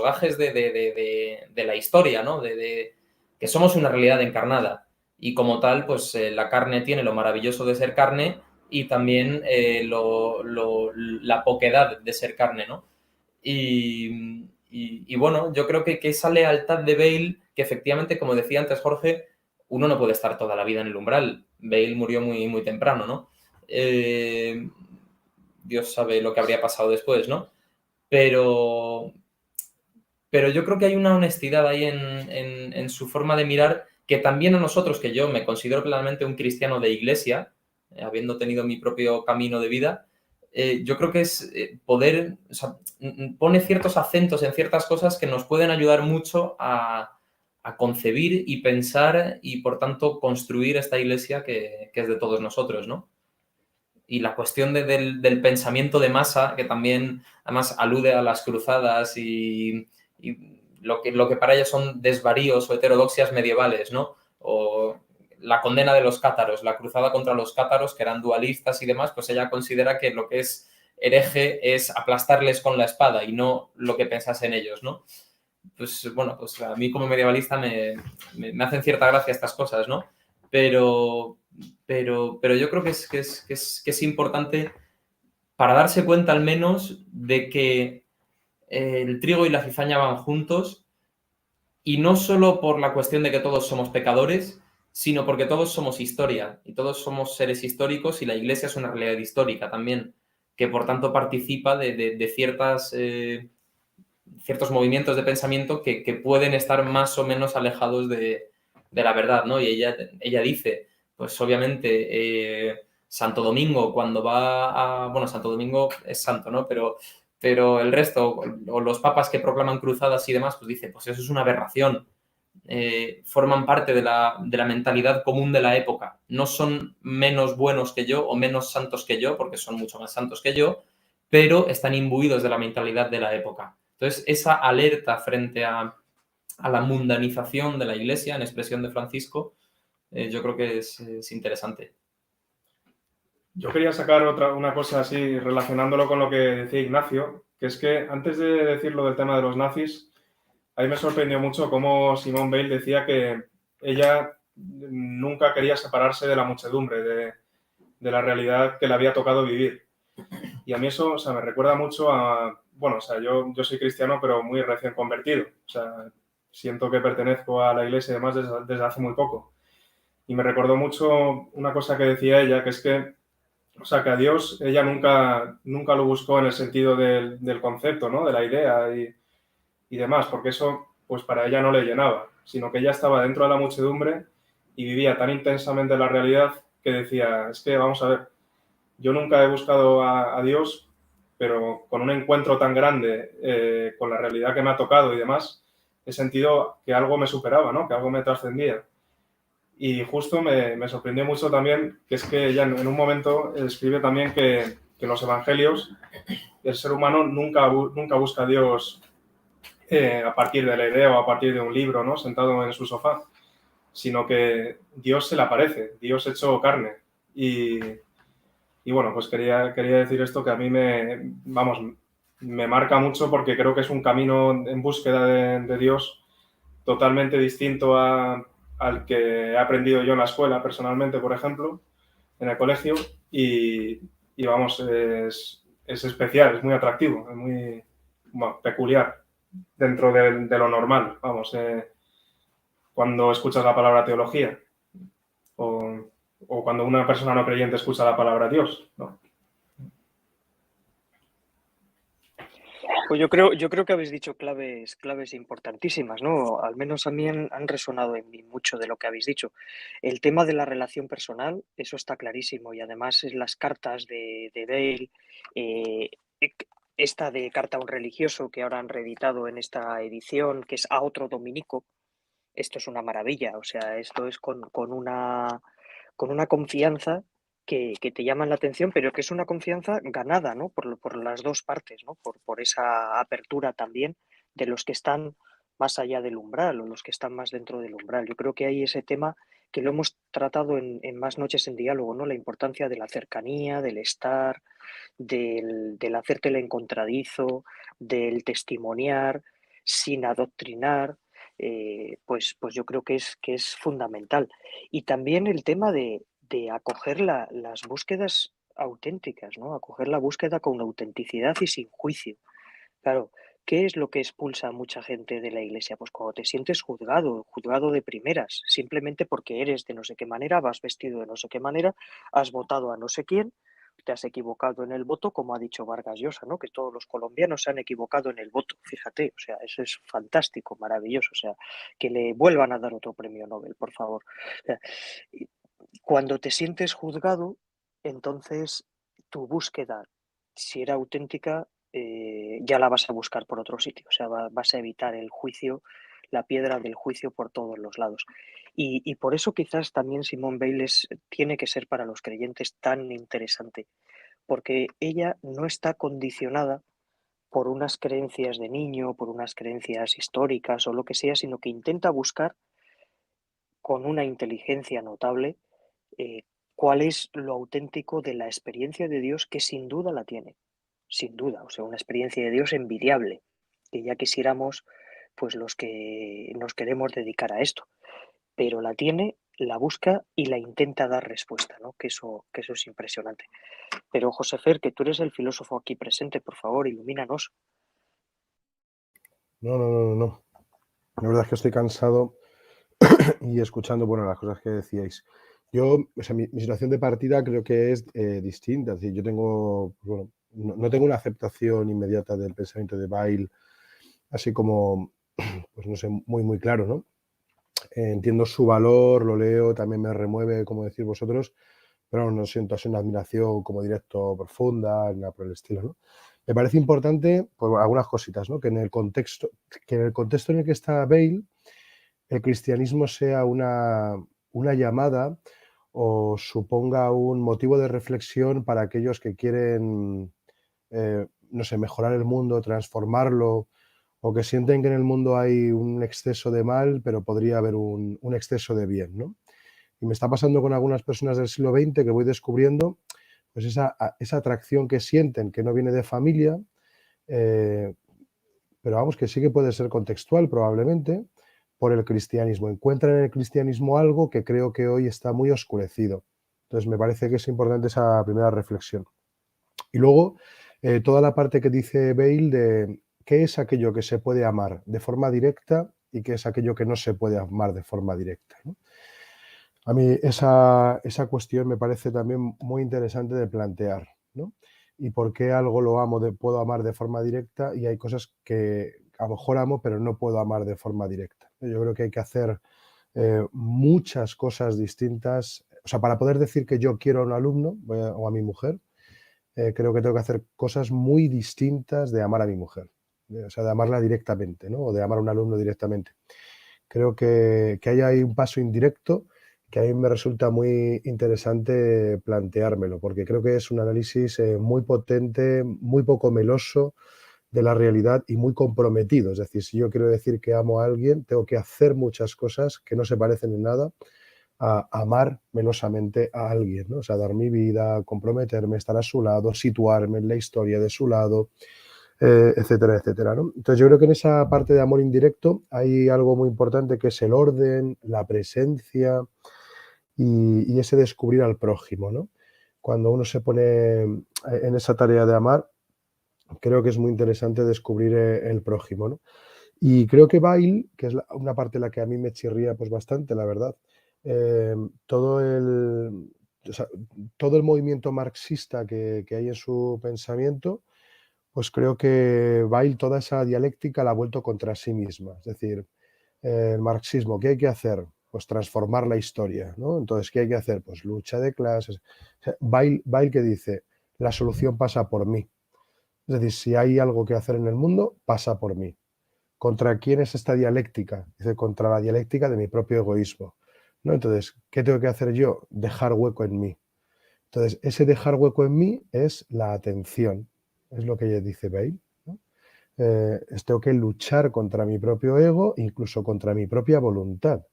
gajes de la historia, ¿no? Que somos una realidad encarnada. Y como tal, pues la carne tiene lo maravilloso de ser carne, y también la poquedad de ser carne, ¿no? Y bueno, yo creo que esa lealtad de Bale, que efectivamente, como decía antes Jorge, uno no puede estar toda la vida en el umbral. Bale murió muy, muy temprano, ¿no? Dios sabe lo que habría pasado después, ¿no? Pero yo creo que hay una honestidad ahí en su forma de mirar que también a nosotros, que yo me considero plenamente un cristiano de iglesia, habiendo tenido mi propio camino de vida, yo creo que es poder, o sea, pone ciertos acentos en ciertas cosas que nos pueden ayudar mucho a concebir y pensar y, por tanto, construir esta iglesia que es de todos nosotros, ¿no? Y la cuestión del pensamiento de masa, que también además alude a las cruzadas y lo que para ellos son desvaríos o heterodoxias medievales, ¿no? O la condena de los cátaros, la cruzada contra los cátaros, que eran dualistas y demás, pues ella considera que lo que es hereje es aplastarles con la espada y no lo que pensasen ellos, ¿no? Pues bueno, pues a mí como medievalista me hacen cierta gracia estas cosas, ¿no? Pero yo creo que es importante para darse cuenta al menos de que el trigo y la cizaña van juntos, y no solo por la cuestión de que todos somos pecadores, sino porque todos somos historia y todos somos seres históricos, y la Iglesia es una realidad histórica también, que por tanto participa de ciertos movimientos de pensamiento que pueden estar más o menos alejados de la verdad, ¿no? Y ella dice, pues obviamente, Santo Domingo, cuando va a... Bueno, Santo Domingo es santo, ¿no? Pero el resto, o los papas que proclaman cruzadas y demás, pues dice, pues eso es una aberración. Forman parte de la mentalidad común de la época. No son menos buenos que yo o menos santos que yo, porque son mucho más santos que yo, pero están imbuidos de la mentalidad de la época. Entonces, esa alerta frente a la mundanización de la Iglesia, en expresión de Francisco, yo creo que es interesante. Yo quería sacar una cosa así relacionándolo con lo que decía Ignacio, que es que antes de decir lo del tema de los nazis, a mí me sorprendió mucho cómo Simone Weil decía que ella nunca quería separarse de la muchedumbre, de la realidad que le había tocado vivir. Y a mí eso, o sea, me recuerda mucho a... Bueno, o sea, yo soy cristiano, pero muy recién convertido. O sea, siento que pertenezco a la iglesia y demás desde hace muy poco. Y me recordó mucho una cosa que decía ella, que es que, o sea, que a Dios ella nunca lo buscó en el sentido del concepto, ¿no? De la idea y demás, porque eso, pues para ella no le llenaba, sino que ella estaba dentro de la muchedumbre y vivía tan intensamente la realidad que decía, es que, vamos a ver, yo nunca he buscado a Dios, pero con un encuentro tan grande con la realidad que me ha tocado y demás, he sentido que algo me superaba, ¿no? Que algo me trascendía. Y justo me sorprendió mucho también que es que ella en un momento escribe también que en los evangelios el ser humano nunca busca a Dios a partir de la idea o a partir de un libro, ¿no? Sentado en su sofá, sino que Dios se le aparece, Dios hecho carne. Y bueno, pues quería decir esto que a mí me marca mucho porque creo que es un camino en búsqueda de Dios totalmente distinto al que he aprendido yo en la escuela, personalmente, por ejemplo, en el colegio. Y vamos, es especial, es muy atractivo, es muy peculiar dentro de lo normal, vamos, cuando escuchas la palabra teología o cuando una persona no creyente escucha la palabra Dios, ¿no? Pues yo creo que habéis dicho claves importantísimas, ¿no? Al menos a mí han resonado en mí mucho de lo que habéis dicho. El tema de la relación personal, eso está clarísimo, y además en las cartas de Bale, esta de Carta a un religioso que ahora han reeditado en esta edición, que es A otro dominico, esto es una maravilla, o sea, esto es con una confianza que te llaman la atención, pero que es una confianza ganada, ¿no? Por las dos partes, ¿no? Por esa apertura también de los que están más allá del umbral o los que están más dentro del umbral. Yo creo que hay ese tema que lo hemos tratado en más noches en diálogo, ¿no? La importancia de la cercanía, del estar, del hacerte el encontradizo, del testimoniar sin adoctrinar, pues yo creo que es fundamental. Y también el tema de acoger las búsquedas auténticas, ¿no? Acoger la búsqueda con autenticidad y sin juicio. Claro, ¿qué es lo que expulsa a mucha gente de la iglesia? Pues cuando te sientes juzgado, juzgado de primeras, simplemente porque eres de no sé qué manera, vas vestido de no sé qué manera, has votado a no sé quién, te has equivocado en el voto, como ha dicho Vargas Llosa, ¿no? Que todos los colombianos se han equivocado en el voto, fíjate, o sea, eso es fantástico, maravilloso, o sea, que le vuelvan a dar otro premio Nobel, por favor. O sea, cuando te sientes juzgado, entonces tu búsqueda, si era auténtica, ya la vas a buscar por otro sitio, o sea, vas a evitar el juicio, la piedra del juicio por todos los lados. Y por eso quizás también Simone Biles tiene que ser para los creyentes tan interesante, porque ella no está condicionada por unas creencias de niño, por unas creencias históricas o lo que sea, sino que intenta buscar con una inteligencia notable eh, cuál es lo auténtico de la experiencia de Dios, que sin duda la tiene, sin duda, o sea, una experiencia de Dios envidiable, que ya quisiéramos pues los que nos queremos dedicar a esto, pero la tiene, la busca y la intenta dar respuesta, ¿no? Que eso es impresionante. Pero José Fer, que tú eres el filósofo aquí presente, por favor, ilumínanos. No. La verdad es que estoy cansado y escuchando, bueno, las cosas que decíais. Yo, o sea, mi situación de partida creo que es distinta. Es decir, yo tengo, bueno, no tengo una aceptación inmediata del pensamiento de Bail, así como, pues no sé, muy claro, ¿no? Entiendo su valor, lo leo, también me remueve, como decís vosotros, pero no siento así una admiración como directo profunda, nada por el estilo, ¿no? Me parece importante, pues, algunas cositas, ¿no? Que en el contexto en el que está Bale, el cristianismo sea una llamada o suponga un motivo de reflexión para aquellos que quieren, no sé, mejorar el mundo, transformarlo, o que sienten que en el mundo hay un exceso de mal, pero podría haber un exceso de bien, ¿no? Y me está pasando con algunas personas del siglo XX que voy descubriendo, pues esa atracción que sienten, que no viene de familia, eh, pero vamos, que sí que puede ser contextual probablemente, por el cristianismo. Encuentran en el cristianismo algo que creo que hoy está muy oscurecido. Entonces me parece que es importante esa primera reflexión. Y luego, toda la parte que dice Bale de qué es aquello que se puede amar de forma directa y qué es aquello que no se puede amar de forma directa, ¿no? A mí esa cuestión me parece también muy interesante de plantear, ¿no? Y por qué algo lo amo, puedo amar de forma directa y hay cosas que a lo mejor amo, pero no puedo amar de forma directa. Yo creo que hay que hacer muchas cosas distintas. O sea, para poder decir que yo quiero a un alumno o a mi mujer, creo que tengo que hacer cosas muy distintas de amar a mi mujer. O sea, de amarla directamente, ¿no? O de amar a un alumno directamente. Creo que hay ahí un paso indirecto que a mí me resulta muy interesante planteármelo, porque creo que es un análisis muy potente, muy poco meloso de la realidad y muy comprometido. Es decir, si yo quiero decir que amo a alguien, tengo que hacer muchas cosas que no se parecen en nada a amar melosamente a alguien, ¿no? O sea, dar mi vida, comprometerme, estar a su lado, situarme en la historia de su lado, etcétera, etcétera, ¿no? Entonces yo creo que en esa parte de amor indirecto hay algo muy importante que es el orden, la presencia y ese descubrir al prójimo, ¿no? Cuando uno se pone en esa tarea de amar, creo que es muy interesante descubrir el prójimo, ¿no? Y creo que Bail, que es una parte en la que a mí me chirría pues bastante, la verdad, eh, todo el, o sea, todo el movimiento marxista que hay en su pensamiento, pues creo que Bail toda esa dialéctica la ha vuelto contra sí misma. Es decir, el marxismo, ¿qué hay que hacer? Pues transformar la historia, ¿no? Entonces, ¿qué hay que hacer? Pues lucha de clases. O sea, Bail que dice, la solución pasa por mí. Es decir, si hay algo que hacer en el mundo, pasa por mí. ¿Contra quién es esta dialéctica? Dice, contra la dialéctica de mi propio egoísmo, ¿no? Entonces, ¿qué tengo que hacer yo? Dejar hueco en mí. Entonces, ese dejar hueco en mí es la atención, es lo que dice Bail, ¿no? Tengo que luchar contra mi propio ego, incluso contra mi propia voluntad,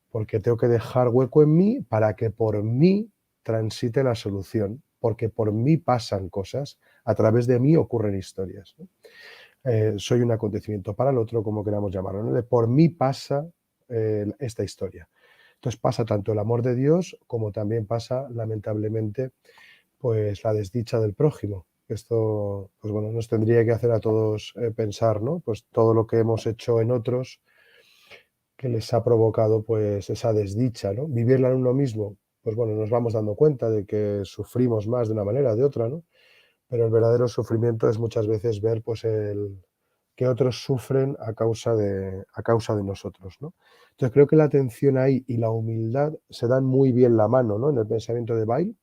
porque tengo que dejar hueco en mí para que por mí transite la solución, porque por mí pasan cosas, a través de mí ocurren historias, ¿no? Soy un acontecimiento para el otro, como queramos llamarlo, ¿no? De por mí pasa esta historia. Entonces pasa tanto el amor de Dios como también pasa, lamentablemente, pues la desdicha del prójimo. Esto, pues bueno, nos tendría que hacer a todos pensar, ¿no? Pues todo lo que hemos hecho en otros que les ha provocado pues esa desdicha, ¿no? Vivirla en uno mismo, pues bueno, nos vamos dando cuenta de que sufrimos más de una manera o de otra, ¿no? Pero el verdadero sufrimiento es muchas veces ver pues el que otros sufren a causa de nosotros, ¿no? Entonces creo que la atención ahí y la humildad se dan muy bien la mano, ¿no? En el pensamiento de Weil,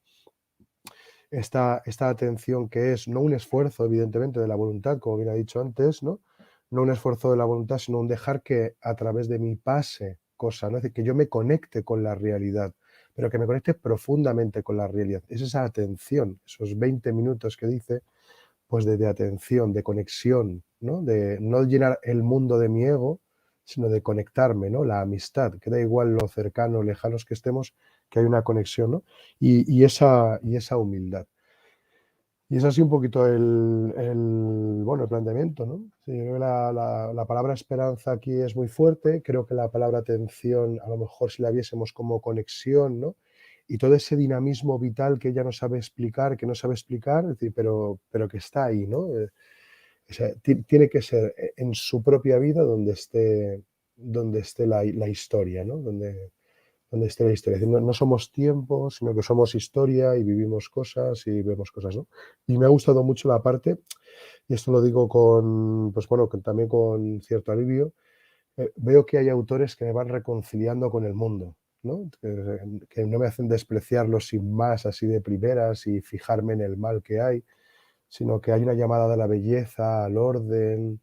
esta atención que es no un esfuerzo, evidentemente, de la voluntad, como bien ha dicho antes, ¿no? No un esfuerzo de la voluntad, sino un dejar que a través de mí pase cosa, ¿no? Es decir, que yo me conecte con la realidad, pero que me conecte profundamente con la realidad. Es esa atención, esos 20 minutos que dice, pues de atención, de conexión, ¿no? De no llenar el mundo de mi ego, sino de conectarme, ¿no? La amistad, que da igual lo cercano, lejanos que estemos, que hay una conexión, ¿no? Y esa humildad. Y es así un poquito bueno, el planteamiento, ¿no? Sí, yo creo que la palabra esperanza aquí es muy fuerte, creo que la palabra atención, a lo mejor si la viésemos como conexión, ¿no? Y todo ese dinamismo vital que ella no sabe explicar, que no sabe explicar, es decir, pero que está ahí, ¿no? O sea, tiene que ser en su propia vida donde esté la historia, ¿no? Donde esté la historia. Es decir, no somos tiempo, sino que somos historia y vivimos cosas y vemos cosas, ¿no? Y me ha gustado mucho la parte, y esto lo digo pues bueno, también con cierto alivio, veo que hay autores que me van reconciliando con el mundo, ¿no? Que no me hacen despreciarlo sin más, así de primeras y fijarme en el mal que hay, sino que hay una llamada de la belleza, al orden,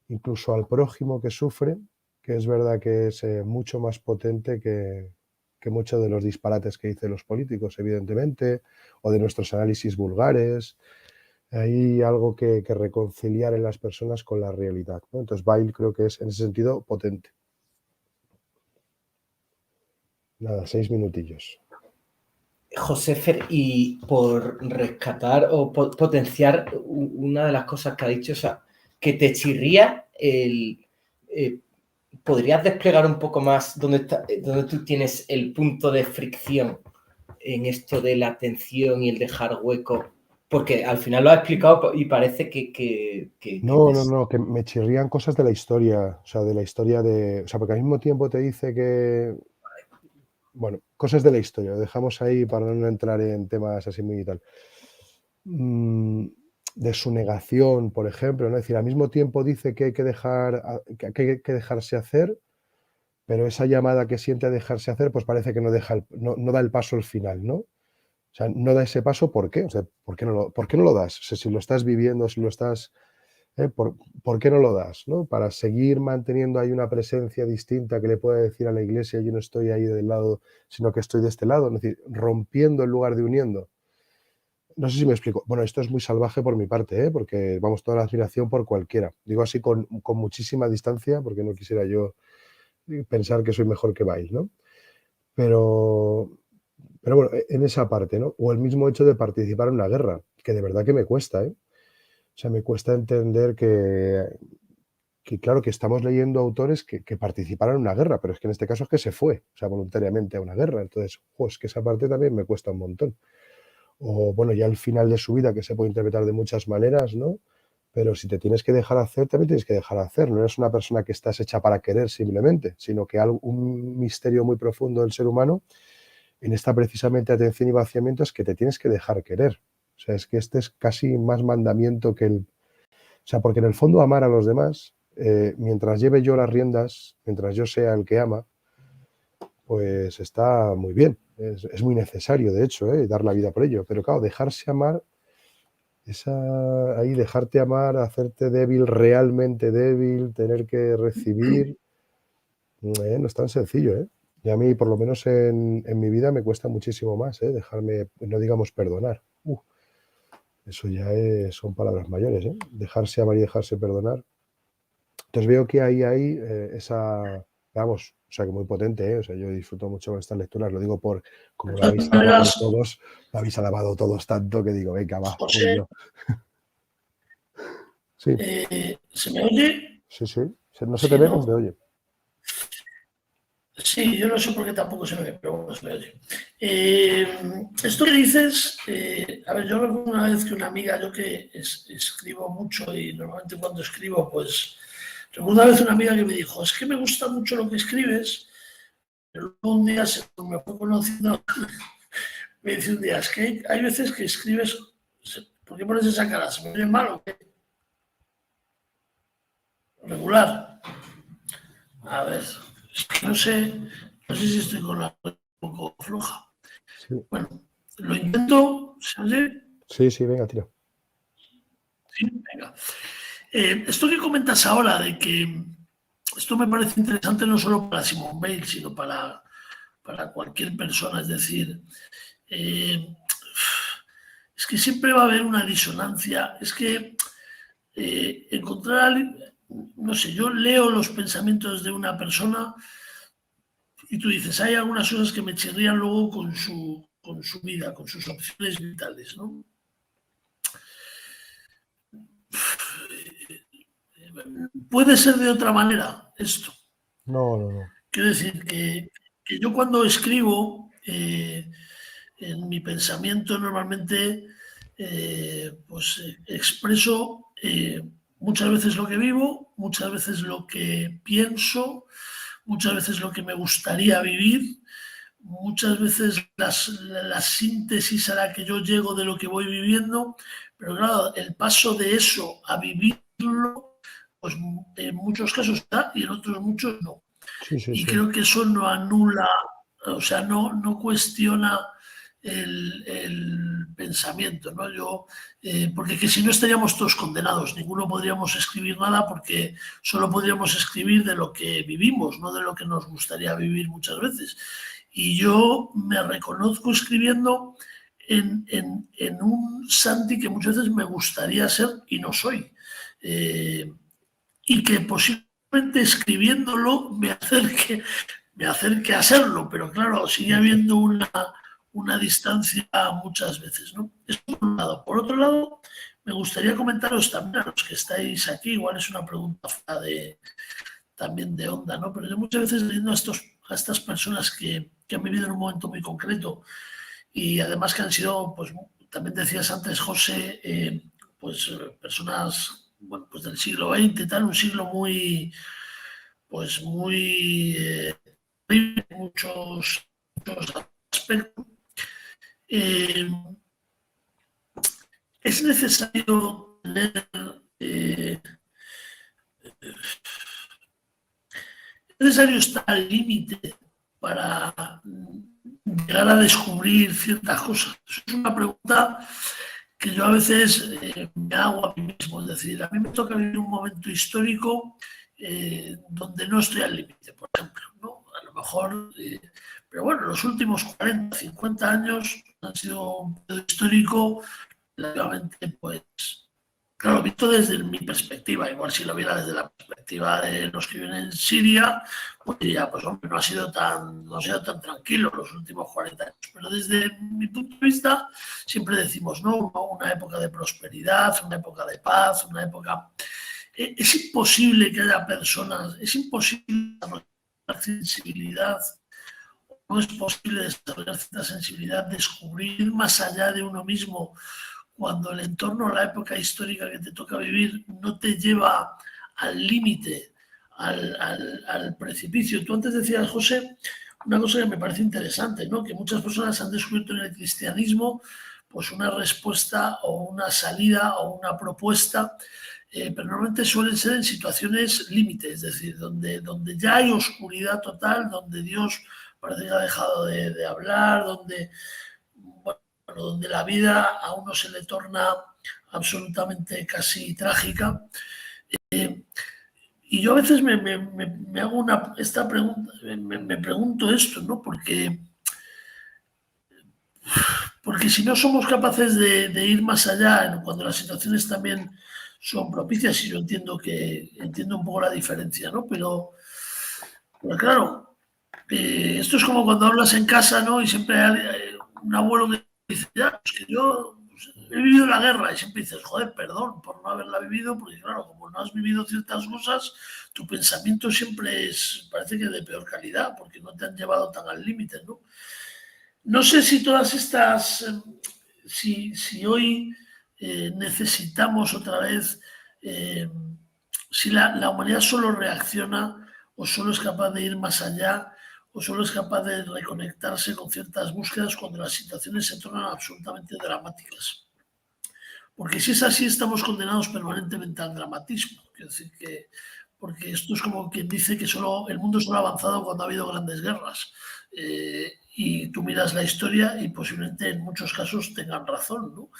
incluso al prójimo que sufre, que es verdad que es mucho más potente que muchos de los disparates que dicen los políticos, evidentemente, o de nuestros análisis vulgares. Hay algo que reconciliar en las personas con la realidad, ¿no? Entonces, Weil creo que es, en ese sentido, potente. Nada, 6 minutillos. Josefer, y por rescatar o potenciar una de las cosas que ha dicho, o sea, que te chirría ¿podrías desplegar un poco más dónde tú tienes el punto de fricción en esto de la atención y el dejar hueco? Porque al final lo has explicado y parece que No, que me chirrían cosas de la historia, o sea, o sea, porque al mismo tiempo te dice que, bueno, cosas de la historia, lo dejamos ahí para no entrar en temas así muy y tal. De su negación, por ejemplo, ¿no? Es decir, al mismo tiempo dice que hay que dejarse hacer, pero esa llamada que siente a dejarse hacer, pues parece que no da el paso al final, ¿no? O sea, no da ese paso, ¿por qué? O sea, ¿por qué no lo das? O sea, si lo estás viviendo, si lo estás... ¿por qué no lo das? ¿No? Para seguir manteniendo ahí una presencia distinta que le pueda decir a la iglesia, yo no estoy ahí del lado, sino que estoy de este lado, es decir, rompiendo en lugar de uniendo. No sé si me explico. Bueno, esto es muy salvaje por mi parte, porque vamos, toda la admiración por cualquiera. Digo así con muchísima distancia, porque no quisiera yo pensar que soy mejor que Weil, ¿no? Pero bueno, en esa parte, ¿no? O el mismo hecho de participar en una guerra, que de verdad que me cuesta, ¿eh? O sea, me cuesta entender que claro, que estamos leyendo autores que participaron en una guerra, pero es que en este caso es que se fue, o sea, voluntariamente a una guerra. Entonces, es que esa parte también me cuesta un montón. O bueno, ya el final de su vida, que se puede interpretar de muchas maneras, ¿no? Pero si te tienes que dejar hacer, también tienes que dejar hacer. No eres una persona que estás hecha para querer simplemente, sino que un misterio muy profundo del ser humano, en esta precisamente atención y vaciamiento, es que te tienes que dejar querer. O sea, es que este es casi más mandamiento que el... O sea, porque en el fondo amar a los demás, mientras lleve yo las riendas, mientras yo sea el que ama, pues está muy bien. Es muy necesario, de hecho, dar la vida por ello. Pero claro, dejarse amar, ahí dejarte amar, hacerte débil, realmente débil, tener que recibir, no es tan sencillo, Y a mí, por lo menos en mi vida, me cuesta muchísimo más, dejarme, no digamos perdonar. Eso ya son palabras mayores, dejarse amar y dejarse perdonar. Entonces veo que hay esa, vamos, o sea, que muy potente, o sea, yo disfruto mucho con estas lecturas, lo digo como lo habéis alabado todos tanto que digo, venga, va, José, yo. Sí. ¿Se me oye? Sí. No se te ve, no se te oye. Sí, yo no sé por qué tampoco se me ve, pero bueno, se me oye. Esto que dices, a ver, yo recuerdo una vez que una amiga, yo que escribo mucho y normalmente cuando escribo, pues, recuerdo una vez una amiga que me dijo, es que me gusta mucho lo que escribes, pero luego un día me fue conociendo, me dice un día, es que hay veces que escribes, ¿por qué pones esa cara? ¿Se me oye mal o qué? Regular. A ver, es que no sé si estoy con la un poco floja. Sí, Bueno, lo intento, ¿se oye? sí, venga, tira. Sí, venga. Esto que comentas ahora de que esto me parece interesante no solo para Simone Weil, sino para cualquier persona. Es decir, es que siempre va a haber una disonancia. Es que encontrar, no sé, yo leo los pensamientos de una persona y tú dices, hay algunas cosas que me chirrían luego con su vida, con sus opciones vitales, ¿no? Puede ser de otra manera esto. No. Quiero decir que yo cuando escribo, en mi pensamiento normalmente pues expreso muchas veces lo que vivo, muchas veces lo que pienso, muchas veces lo que me gustaría vivir, muchas veces la síntesis a la que yo llego de lo que voy viviendo, pero claro, el paso de eso a vivirlo, pues en muchos casos está y en otros muchos no. Sí. Y creo que eso no anula, o sea, no cuestiona el pensamiento, ¿no? Porque que si no estaríamos todos condenados, ninguno podríamos escribir nada porque solo podríamos escribir de lo que vivimos, no de lo que nos gustaría vivir muchas veces. Y yo me reconozco escribiendo en un Santi que muchas veces me gustaría ser y no soy. Y que posiblemente escribiéndolo me acerque a serlo, pero claro, sigue habiendo una distancia muchas veces, ¿no? Eso por un lado. Por otro lado, me gustaría comentaros también a los que estáis aquí, igual es una pregunta también de onda, ¿no? Pero yo muchas veces leyendo a estas personas que han vivido en un momento muy concreto y además que han sido, pues también decías antes, José, pues personas, bueno, pues del siglo XX, tal, un siglo muy, pues muy muchos aspectos. Es necesario tener es necesario estar al límite para llegar a descubrir ciertas cosas. Eso es una pregunta que yo a veces me hago a mí mismo. Es decir, a mí me toca vivir un momento histórico donde no estoy al límite, por ejemplo, ¿no? A lo mejor, pero bueno, los últimos 40, 50 años han sido un periodo histórico relativamente, pues, claro, visto desde mi perspectiva, igual si lo viera desde la perspectiva de los que viven en Siria, pues diría, pues hombre, no ha sido tan tranquilo los últimos 40 años. Pero desde mi punto de vista, siempre decimos, no, una época de prosperidad, una época de paz, una época... Es imposible que haya personas, es imposible desarrollar sensibilidad, no es posible desarrollar cierta sensibilidad, descubrir más allá de uno mismo cuando el entorno, la época histórica que te toca vivir no te lleva al límite, al precipicio. Tú antes decías, José, una cosa que me parece interesante, ¿no? Que muchas personas han descubierto en el cristianismo pues una respuesta o una salida o una propuesta, pero normalmente suelen ser en situaciones límites, es decir, donde ya hay oscuridad total, donde Dios parece que ha dejado de hablar, donde la vida a uno se le torna absolutamente casi trágica. Y yo a veces me hago esta pregunta, me pregunto esto, ¿no? Porque si no somos capaces de ir más allá, cuando las situaciones también son propicias, y yo entiendo un poco la diferencia, ¿no? Pero claro, esto es como cuando hablas en casa, ¿no? Y siempre hay un abuelo que dice, ya, pues que yo he vivido la guerra, y siempre dices, joder, perdón por no haberla vivido, porque claro, como no has vivido ciertas cosas, tu pensamiento siempre parece que de peor calidad, porque no te han llevado tan al límite, ¿no? No sé si todas estas, si hoy necesitamos otra vez, si la humanidad solo reacciona o solo es capaz de ir más allá o solo es capaz de reconectarse con ciertas búsquedas cuando las situaciones se tornan absolutamente dramáticas. Porque si es así, estamos condenados permanentemente al dramatismo. Quiero decir que, porque esto es como quien dice que el mundo solo ha avanzado cuando ha habido grandes guerras. Y tú miras la historia y posiblemente en muchos casos tengan razón, ¿no?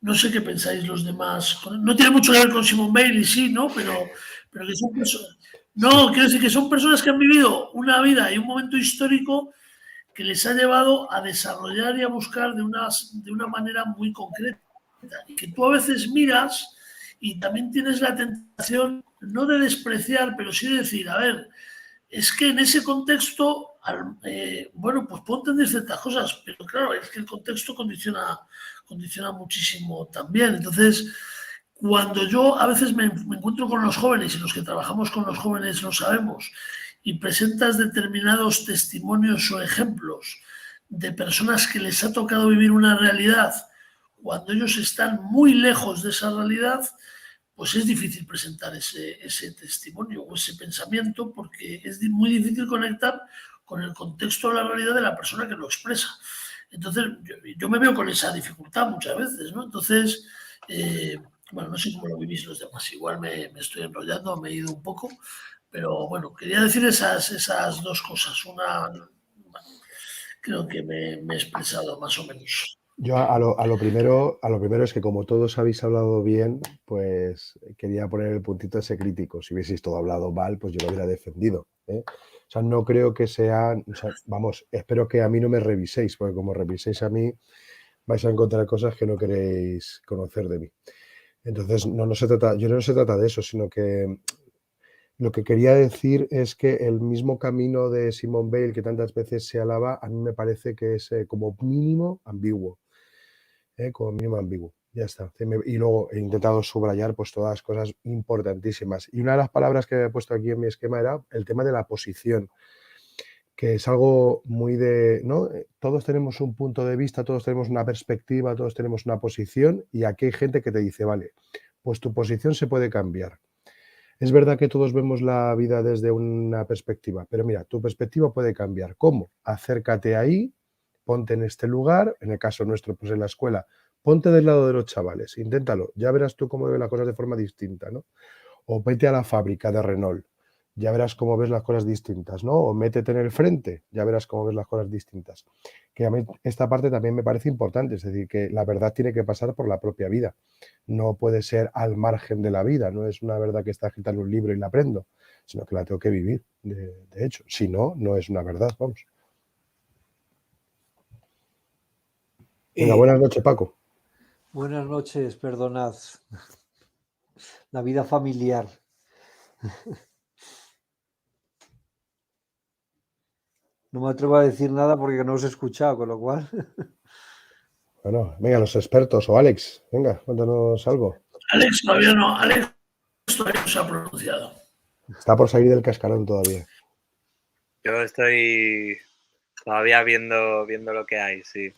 No sé qué pensáis los demás. No tiene mucho que ver con Simone Weil, sí, ¿no? Pero que son personas. No, quiero decir que son personas que han vivido una vida y un momento histórico que les ha llevado a desarrollar y a buscar de una manera muy concreta. Y que tú a veces miras y también tienes la tentación, no de despreciar, pero sí de decir, a ver, es que en ese contexto, bueno, pues puedo entender ciertas cosas, pero claro, es que el contexto condiciona muchísimo también. Entonces, cuando yo a veces me encuentro con los jóvenes, y los que trabajamos con los jóvenes lo sabemos, y presentas determinados testimonios o ejemplos de personas que les ha tocado vivir una realidad cuando ellos están muy lejos de esa realidad, pues es difícil presentar ese testimonio o ese pensamiento porque es muy difícil conectar con el contexto de la realidad de la persona que lo expresa. Entonces, yo me veo con esa dificultad muchas veces, ¿no? Entonces, bueno, no sé cómo lo vivís los demás. Igual me estoy enrollando, me he ido un poco, pero bueno, quería decir esas dos cosas. Una, bueno, creo que me he expresado más o menos. Yo a lo primero es que como todos habéis hablado bien, pues quería poner el puntito ese crítico. Si hubieseis todo hablado mal, pues yo lo hubiera defendido, ¿eh? O sea, no creo que sean, o sea, vamos, espero que a mí no me reviséis, porque como reviséis a mí, vais a encontrar cosas que no queréis conocer de mí. Entonces, no se trata de eso, sino que lo que quería decir es que el mismo camino de Simone Weil que tantas veces se alaba, a mí me parece que es como mínimo ambiguo. Como mínimo ambiguo. Ya está. Y luego he intentado subrayar pues todas las cosas importantísimas. Y una de las palabras que he puesto aquí en mi esquema era el tema de la posición, que es algo muy de, ¿no? Todos tenemos un punto de vista, todos tenemos una perspectiva, todos tenemos una posición y aquí hay gente que te dice, vale, pues tu posición se puede cambiar. Es verdad que todos vemos la vida desde una perspectiva, pero mira, tu perspectiva puede cambiar. ¿Cómo? Acércate ahí, ponte en este lugar, en el caso nuestro, pues en la escuela, ponte del lado de los chavales, inténtalo, ya verás tú cómo ves las cosas de forma distinta, ¿no? O vete a la fábrica de Renault, ya verás cómo ves las cosas distintas, ¿no? O métete en el frente, ya verás cómo ves las cosas distintas. Que a mí esta parte también me parece importante, es decir, que la verdad tiene que pasar por la propia vida, no puede ser al margen de la vida, no es una verdad que está escrita en un libro y la aprendo, sino que la tengo que vivir, de hecho, si no, no es una verdad, vamos. Venga, buenas noches, Paco. Buenas noches, perdonad. La vida familiar. No me atrevo a decir nada porque no os he escuchado, con lo cual. Bueno, venga, los expertos o Alex, venga, cuéntanos algo. Alex todavía no se ha pronunciado. Está por salir del cascarón todavía. Yo estoy todavía viendo lo que hay, sí.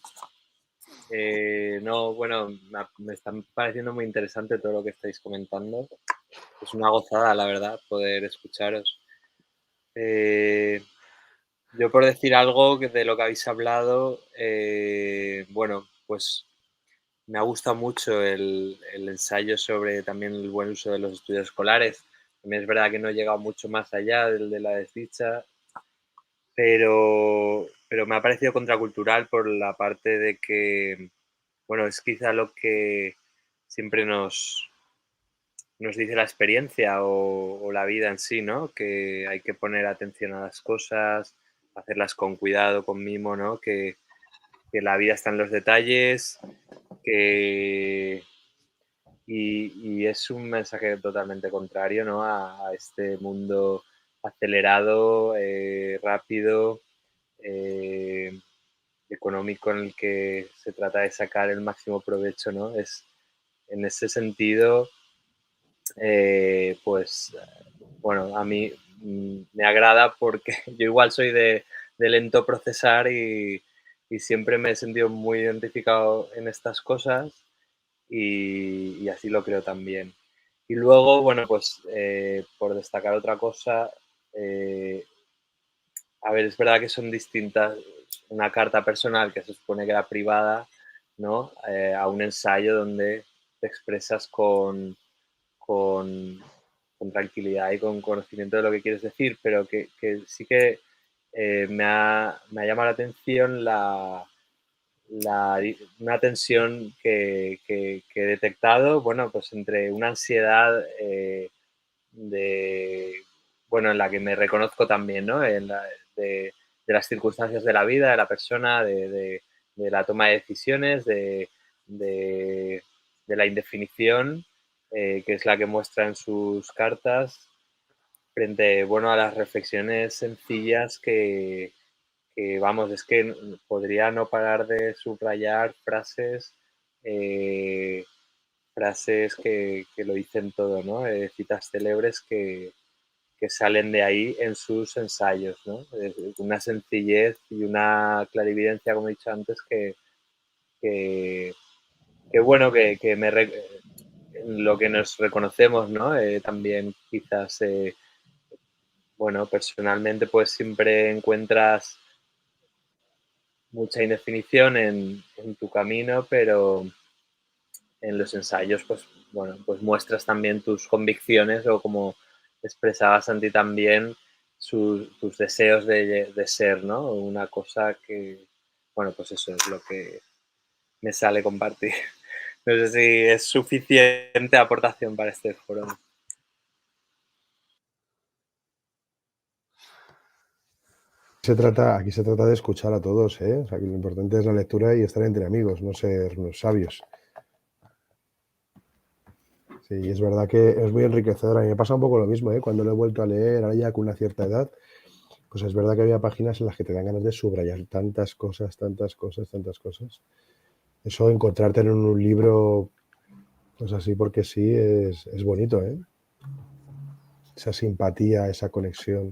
No, bueno, me está pareciendo muy interesante todo lo que estáis comentando. Es una gozada, la verdad, poder escucharos. Yo por decir algo de lo que habéis hablado, bueno, pues me ha gustado mucho el ensayo sobre también el buen uso de los estudios escolares. También es verdad que no he llegado mucho más allá del de la desdicha, pero me ha parecido contracultural por la parte de que, bueno, es quizá lo que siempre nos dice la experiencia o la vida en sí, ¿no? Que hay que poner atención a las cosas, hacerlas con cuidado, con mimo, ¿no? Que la vida está en los detalles, y es un mensaje totalmente contrario, ¿no? a este mundo acelerado, rápido, y económico en el que se trata de sacar el máximo provecho, ¿no? Es, en ese sentido, pues, bueno, a mí me agrada porque yo igual soy de lento procesar y siempre me he sentido muy identificado en estas cosas y así lo creo también. Y luego, bueno, pues por destacar otra cosa, a ver, es verdad que son distintas, una carta personal que se supone que era privada, ¿no? A un ensayo donde te expresas con tranquilidad y con conocimiento de lo que quieres decir, pero que sí que me ha llamado la atención una tensión que he detectado, bueno, pues entre una ansiedad bueno, en la que me reconozco también, ¿no? De las circunstancias de la vida, de la persona, de la toma de decisiones, de la indefinición, que es la que muestra en sus cartas, frente, bueno, a las reflexiones sencillas vamos, es que podría no parar de subrayar frases, que lo dicen todo, ¿no? Citas célebres que salen de ahí en sus ensayos, ¿no? Una sencillez y una clarividencia, como he dicho antes, que bueno, en lo que nos reconocemos, ¿no? También quizás, bueno, personalmente pues siempre encuentras mucha indefinición en tu camino, pero en los ensayos, pues bueno, pues muestras también tus convicciones o como expresaba Santi también tus deseos de ser, ¿no? Una cosa que, bueno, pues eso es lo que me sale compartir. No sé si es suficiente aportación para este foro. Aquí se trata de escuchar a todos, ¿eh? O sea, que lo importante es la lectura y estar entre amigos, no ser unos sabios. Sí, es verdad que es muy enriquecedor. A mí me pasa un poco lo mismo, ¿eh? Cuando lo he vuelto a leer, ahora ya con una cierta edad, pues es verdad que había páginas en las que te dan ganas de subrayar tantas cosas, tantas cosas, tantas cosas. Eso, encontrarte en un libro, pues así porque sí, es bonito, ¿eh? Esa simpatía, esa conexión.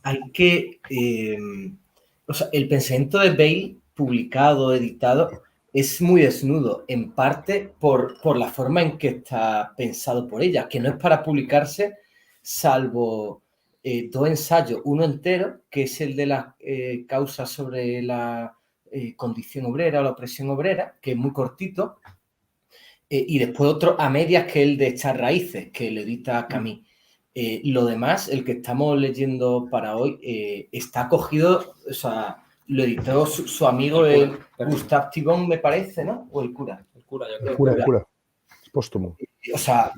Hay que... o sea, el pensamiento de Bale, publicado, editado, es muy desnudo, en parte por la forma en que está pensado por ella, que no es para publicarse, salvo dos ensayos, uno entero, que es el de las causas sobre la condición obrera o la opresión obrera, que es muy cortito, y después otro a medias, que es el de echar raíces, que lo edita Camus. Lo demás, el que estamos leyendo para hoy, está cogido, o sea, lo editó su amigo Gustave Thibon, me parece, ¿no? O el cura. El cura, yo creo. El cura. Es póstumo. O sea,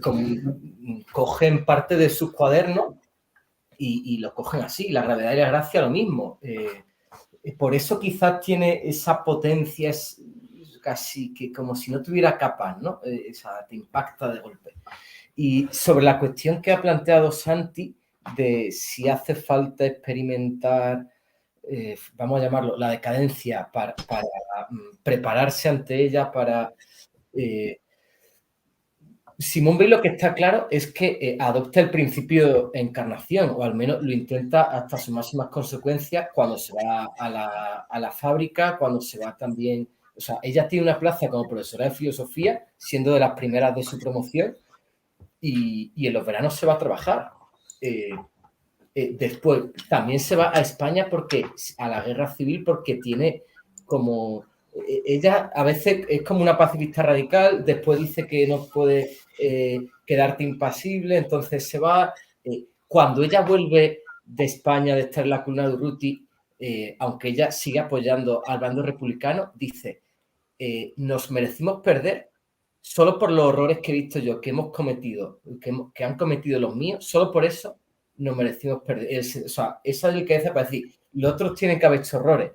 cogen parte de sus cuadernos y lo cogen así. La gravedad y la gracia, lo mismo. Por eso quizás tiene esa potencia, es casi que como si no tuviera capas, ¿no? O sea, te impacta de golpe. Y sobre la cuestión que ha planteado Santi, de si hace falta experimentar, vamos a llamarlo, la decadencia para prepararse ante ella, para... Simone Weil lo que está claro es que adopta el principio de encarnación, o al menos lo intenta hasta sus máximas consecuencias cuando se va a la fábrica, cuando se va también... O sea, ella tiene una plaza como profesora de filosofía, siendo de las primeras de su promoción, y en los veranos se va a trabajar. Después también se va a España a la guerra civil, porque tiene como... Ella a veces es como una pacifista radical, después dice que no puede quedarte impasible, entonces se va. Cuando ella vuelve de España, de estar en la columna de Urruti, aunque ella sigue apoyando al bando republicano, dice, nos merecimos perder solo por los horrores que he visto yo, que hemos cometido, que han cometido los míos, solo por eso nos merecimos perder. O sea, esa delicadeza para decir, los otros tienen que haber hecho horrores,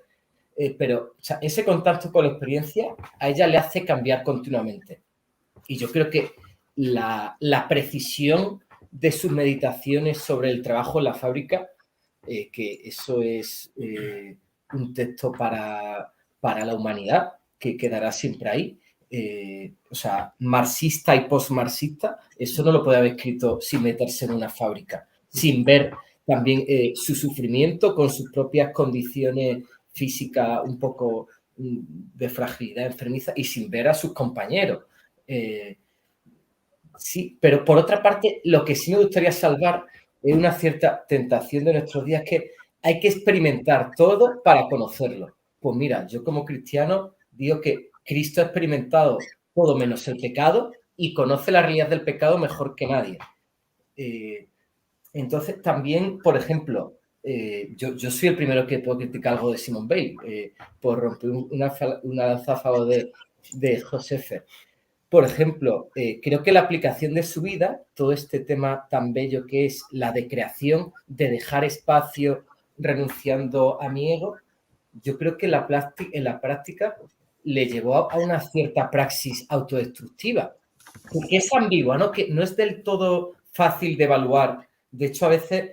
pero o sea, ese contacto con la experiencia a ella le hace cambiar continuamente. Y yo creo que la precisión de sus meditaciones sobre el trabajo en la fábrica, que eso es un texto para la humanidad que quedará siempre ahí. O sea, marxista y postmarxista, eso no lo puede haber escrito sin meterse en una fábrica, sin ver también su sufrimiento con sus propias condiciones físicas un poco de fragilidad enfermiza y sin ver a sus compañeros. Sí, pero por otra parte, lo que sí me gustaría salvar es una cierta tentación de nuestros días, que hay que experimentar todo para conocerlo. Pues mira, yo como cristiano digo que Cristo ha experimentado todo menos el pecado y conoce la realidad del pecado mejor que nadie. Entonces, también, por ejemplo, yo soy el primero que puedo criticar algo de Simone Weil por romper una lanza a favor de José Fer. Por ejemplo, creo que la aplicación de su vida, todo este tema tan bello que es la de creación, de dejar espacio renunciando a mi ego, yo creo que en la práctica le llevó a una cierta praxis autodestructiva, porque es ambigua, ¿no? Que no es del todo fácil de evaluar. De hecho, a veces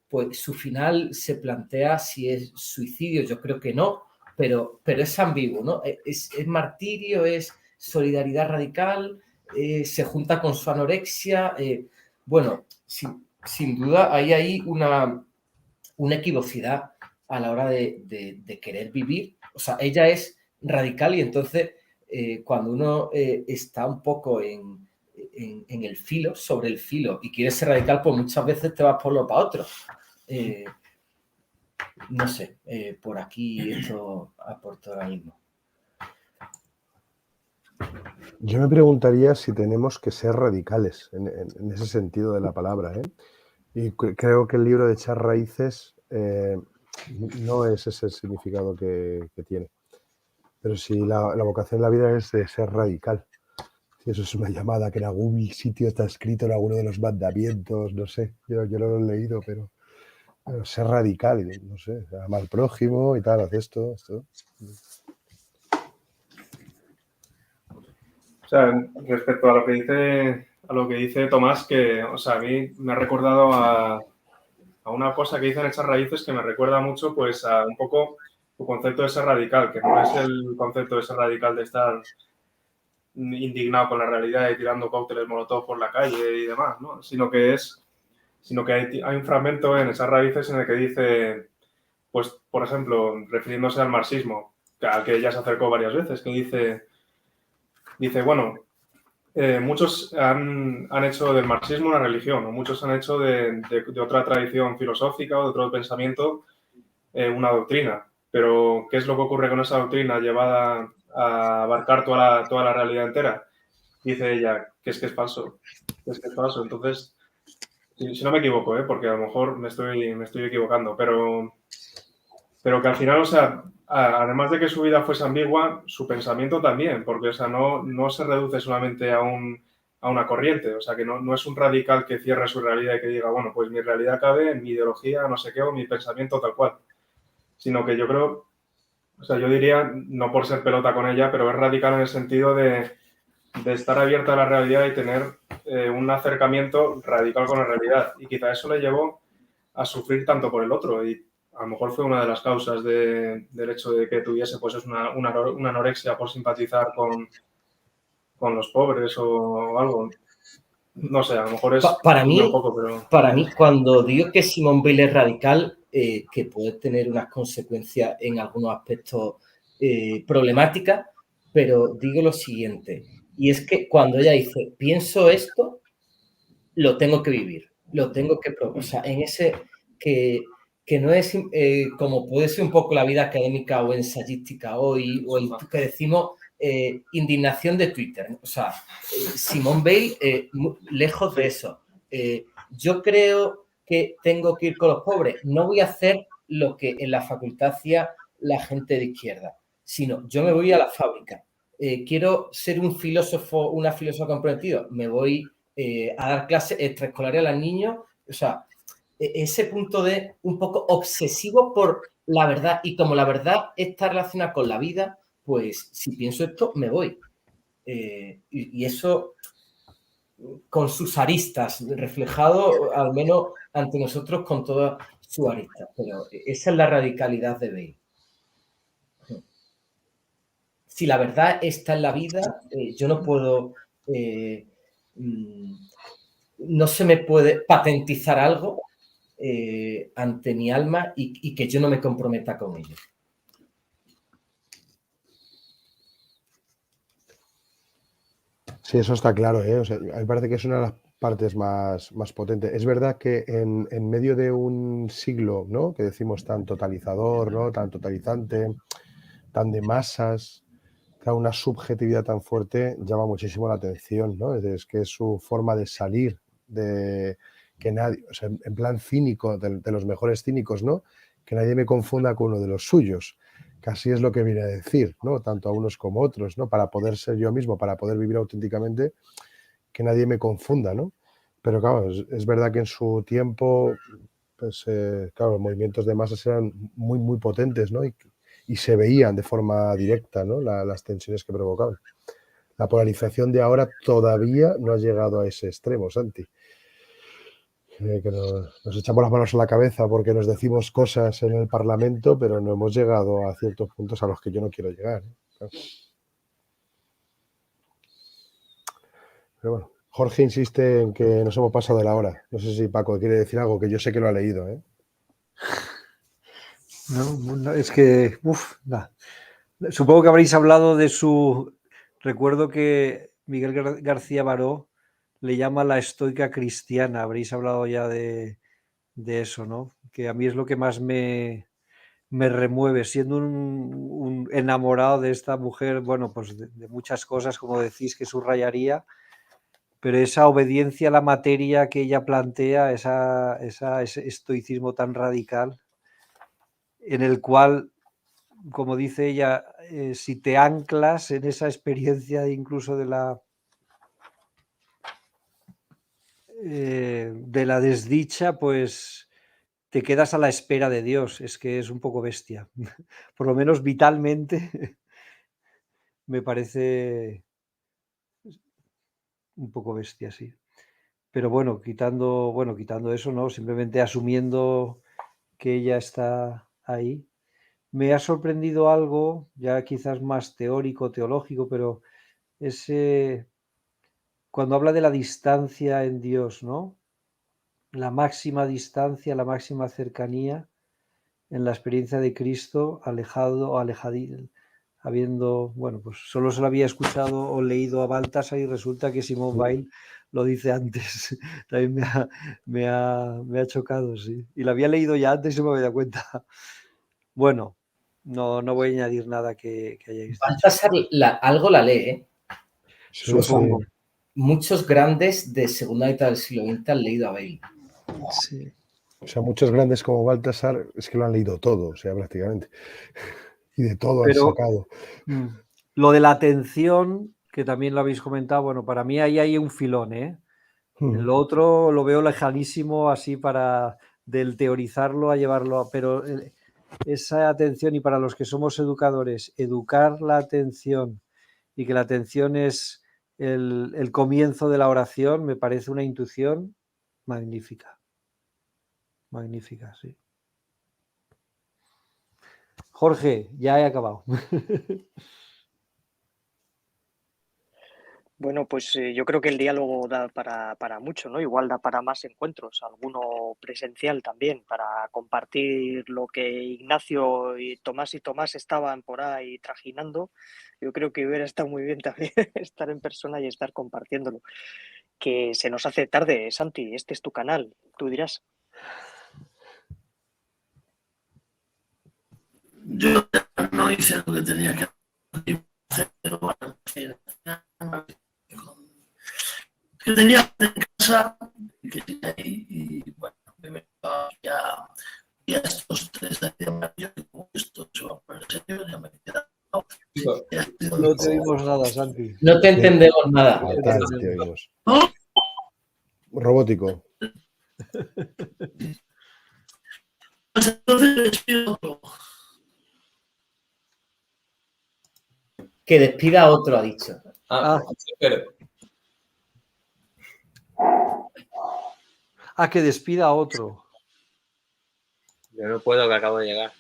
pues su final se plantea si es suicidio, yo creo que no, pero es ambiguo, ¿no? Es martirio, es solidaridad radical, se junta con su anorexia. Bueno, sin duda hay una equivocidad a la hora de querer vivir. O sea, ella es radical y entonces cuando uno está un poco en el filo, sobre el filo, y quieres ser radical, pues muchas veces te vas por lo para otro. No sé, por aquí esto aporto ahora mismo. Yo me preguntaría si tenemos que ser radicales en ese sentido de la palabra, ¿eh? Y creo que el libro de Echar Raíces no es ese el significado que tiene. Pero si la vocación en la vida es de ser radical. Si eso es una llamada que en algún sitio está escrito en alguno de los mandamientos, no sé, yo no lo he leído, pero ser radical, no sé, amar al prójimo y tal, haz esto. O sea, respecto a lo que dice Tomás, que, o sea, a mí me ha recordado a una cosa que dice en Echar Raíces que me recuerda mucho, pues, a un poco tu concepto de ser radical, que no es el concepto de ser radical de estar indignado con la realidad y tirando cócteles molotov por la calle y demás, ¿no? Sino que hay un fragmento en Echar Raíces en el que dice, pues, por ejemplo, refiriéndose al marxismo, al que ya se acercó varias veces, que dice, bueno, muchos han hecho del marxismo una religión, o muchos han hecho de otra tradición filosófica o de otro pensamiento una doctrina. Pero, ¿qué es lo que ocurre con esa doctrina llevada a abarcar toda la realidad entera? Dice ella, que es falso. Es falso. Entonces, si no me equivoco, porque a lo mejor me estoy equivocando, pero que al final, o sea, además de que su vida fuese ambigua, su pensamiento también, porque, o sea, no se reduce solamente a una corriente, o sea, que no es un radical que cierre su realidad y que diga, bueno, pues mi realidad cabe en mi ideología, no sé qué, o mi pensamiento tal cual, sino que yo creo, o sea, yo diría, no por ser pelota con ella, pero es radical en el sentido de estar abierta a la realidad y tener un acercamiento radical con la realidad, y quizá eso le llevó a sufrir tanto por el otro, y a lo mejor fue una de las causas del hecho de que tuviese pues una anorexia por simpatizar con los pobres o algo. No sé, a lo mejor es para mí, un poco, pero... Para mí, cuando digo que Simone Weil es radical, que puede tener unas consecuencias en algunos aspectos problemáticas, pero digo lo siguiente, y es que cuando ella dice, pienso esto, lo tengo que vivir, lo tengo que... O sea, en ese que no es como puede ser un poco la vida académica o ensayística hoy, o el que decimos indignación de Twitter. O sea, Simone Weil, lejos de eso. Yo creo que tengo que ir con los pobres. No voy a hacer lo que en la facultad hacía la gente de izquierda, sino yo me voy a la fábrica. Quiero ser un filósofo, una filósofa comprometida. Me voy a dar clases extraescolares a los niños. O sea, ese punto de un poco obsesivo por la verdad, y como la verdad está relacionada con la vida, pues si pienso esto, me voy. Y eso con sus aristas, reflejado al menos ante nosotros con toda suarista, pero esa es la radicalidad de Bale. Si la verdad está en la vida, yo no puedo, no se me puede patentizar algo ante mi alma y que yo no me comprometa con ello. Sí, eso está claro, ¿eh? O sea, me parece que es una de las partes más potentes. Es verdad que en medio de un siglo, ¿no?, que decimos tan totalizador, ¿no?, tan totalizante, tan de masas, una subjetividad tan fuerte, llama muchísimo la atención, ¿no? Es que es su forma de salir de que nadie, o sea, en plan cínico, de los mejores cínicos, ¿no?, que nadie me confunda con uno de los suyos. Casi es lo que viene a decir, ¿no?, tanto a unos como a otros, ¿no?, para poder ser yo mismo, para poder vivir auténticamente, que nadie me confunda, ¿no? Pero claro, es verdad que en su tiempo, pues claro, los movimientos de masas eran muy potentes, ¿no? Y se veían de forma directa, ¿no?, las tensiones que provocaban. La polarización de ahora todavía no ha llegado a ese extremo, Santi. Que nos echamos las manos a la cabeza porque nos decimos cosas en el Parlamento, pero no hemos llegado a ciertos puntos a los que yo no quiero llegar, ¿eh? Claro. Pero bueno, Jorge insiste en que nos hemos pasado de la hora. No sé si Paco quiere decir algo, que yo sé que lo ha leído, ¿eh? No, es que, nah. Supongo que habréis hablado de su... Recuerdo que Miguel García Baró le llama la estoica cristiana. Habréis hablado ya de eso, ¿no? Que a mí es lo que más me remueve, siendo un enamorado de esta mujer, bueno, pues de muchas cosas, como decís, que subrayaría, pero esa obediencia a la materia que ella plantea, ese estoicismo tan radical, en el cual, como dice ella, si te anclas en esa experiencia incluso de la desdicha, pues te quedas a la espera de Dios. Es que es un poco bestia. Por lo menos vitalmente me parece un poco bestia, sí. Pero bueno, quitando eso, ¿no? Simplemente asumiendo que ella está ahí. Me ha sorprendido algo, ya quizás más teórico, teológico, pero cuando habla de la distancia en Dios, ¿no? La máxima distancia, la máxima cercanía en la experiencia de Cristo, alejado, habiendo, bueno, pues solo se lo había escuchado o leído a Baltasar y resulta que Simone Weil lo dice antes. También me ha chocado, sí. Y lo había leído ya antes y se me había dado cuenta. Bueno, no voy a añadir nada que hayáis dicho. Baltasar algo la lee, ¿eh? Sí, Supongo. Sí. Muchos grandes de segunda mitad del siglo XX han leído a Bale. Sí. O sea, muchos grandes como Baltasar es que lo han leído todo, o sea, prácticamente. Y de todo han sacado. Lo de la atención, que también lo habéis comentado, bueno, para mí ahí hay un filón, ¿eh? Lo otro lo veo lejanísimo, así del teorizarlo a llevarlo a... Pero esa atención, y para los que somos educadores, educar la atención y que la atención es el comienzo de la oración, me parece una intuición magnífica. Magnífica, sí. Jorge, ya he acabado. Bueno, pues yo creo que el diálogo da para mucho, ¿no? Igual da para más encuentros, alguno presencial también, para compartir lo que Ignacio y Tomás estaban por ahí trajinando. Yo creo que hubiera estado muy bien también estar en persona y estar compartiéndolo. Que se nos hace tarde, Santi, este es tu canal, tú dirás. Yo no hice lo que tenía que hacer, que tenía en casa, que tenía ahí, y bueno, ya estos 3 días, yo como esto se va a poner serio, ya me he quedado. No te oímos nada, Santi. No te entendemos nada. Te oímos. Robótico. Pues entonces despido otro. Que despida a otro, ha dicho. Que despida a otro. Yo no puedo, que acabo de llegar.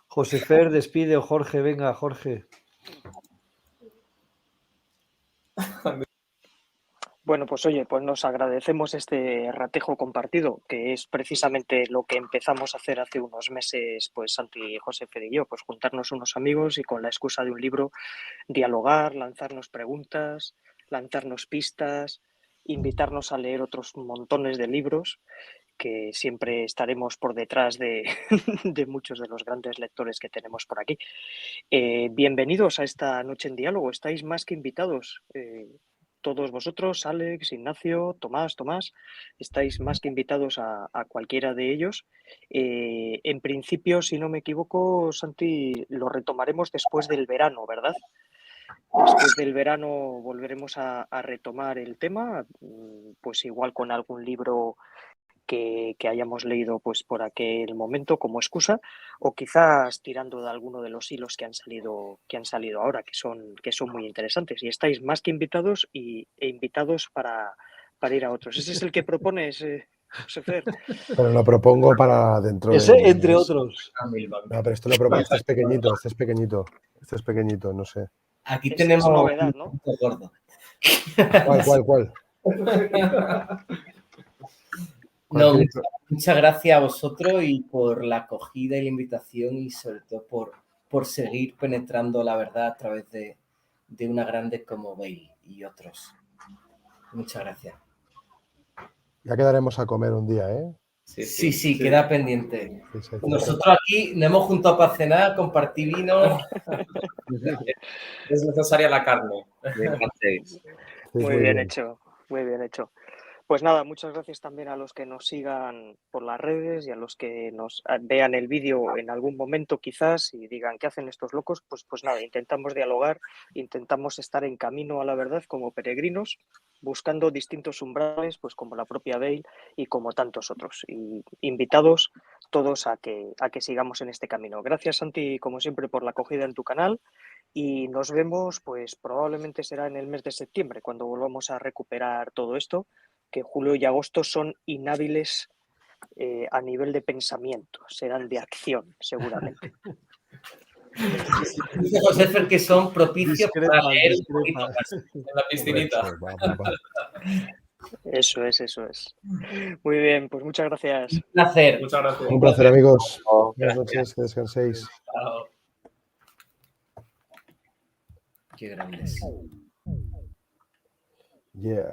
José Fer, despide o Jorge, venga, Jorge. Bueno, pues oye, pues nos agradecemos este ratejo compartido, que es precisamente lo que empezamos a hacer hace unos meses, pues Santi, José Fer y yo, pues juntarnos unos amigos y con la excusa de un libro dialogar, lanzarnos preguntas, lanzarnos pistas, invitarnos a leer otros montones de libros, que siempre estaremos por detrás de, de muchos de los grandes lectores que tenemos por aquí. Bienvenidos a esta noche en diálogo, estáis más que invitados. Todos vosotros, Alex, Ignacio, Tomás, estáis más que invitados a cualquiera de ellos. En principio, si no me equivoco, Santi, lo retomaremos después del verano, ¿verdad? Después del verano volveremos a retomar el tema, pues igual con algún libro que hayamos leído pues por aquel momento como excusa, o quizás tirando de alguno de los hilos que han salido ahora, que son muy interesantes. Y estáis más que invitados e invitados para ir a otros. Ese es el que propones, José Fer. Pero lo propongo para dentro de... Ese, entre otros. No, pero esto lo propongo. Este es pequeñito, no sé. Aquí Es tenemos novedad, ¿no? un punto gordo. ¿Cuál? No, muchas gracias a vosotros y por la acogida y la invitación y sobre todo por seguir penetrando la verdad a través de una grande como Bale y otros. Muchas gracias. Ya quedaremos a comer un día, ¿eh? Sí, queda pendiente. Sí. Nosotros aquí nos hemos juntado para cenar, compartir vino. Es necesaria la carne. Muy bien hecho. Pues nada, muchas gracias también a los que nos sigan por las redes y a los que nos vean el vídeo en algún momento quizás y digan ¿qué hacen estos locos? Pues nada, intentamos dialogar, intentamos estar en camino a la verdad como peregrinos, buscando distintos umbrales, pues como la propia Bale y como tantos otros. Y invitados todos a que sigamos en este camino. Gracias, Santi, como siempre, por la acogida en tu canal. Y nos vemos, pues probablemente será en el mes de septiembre, cuando volvamos a recuperar todo esto, que julio y agosto son inhábiles a nivel de pensamiento, serán de acción, seguramente. Dice José Fer que son propicios para leer un poquito más en la piscinita. Eso es. Muy bien, pues muchas gracias. Un placer. Muchas gracias. Un placer, amigos. Oh, Buenas noches, que descanséis. Chao. Qué grandes. Yeah.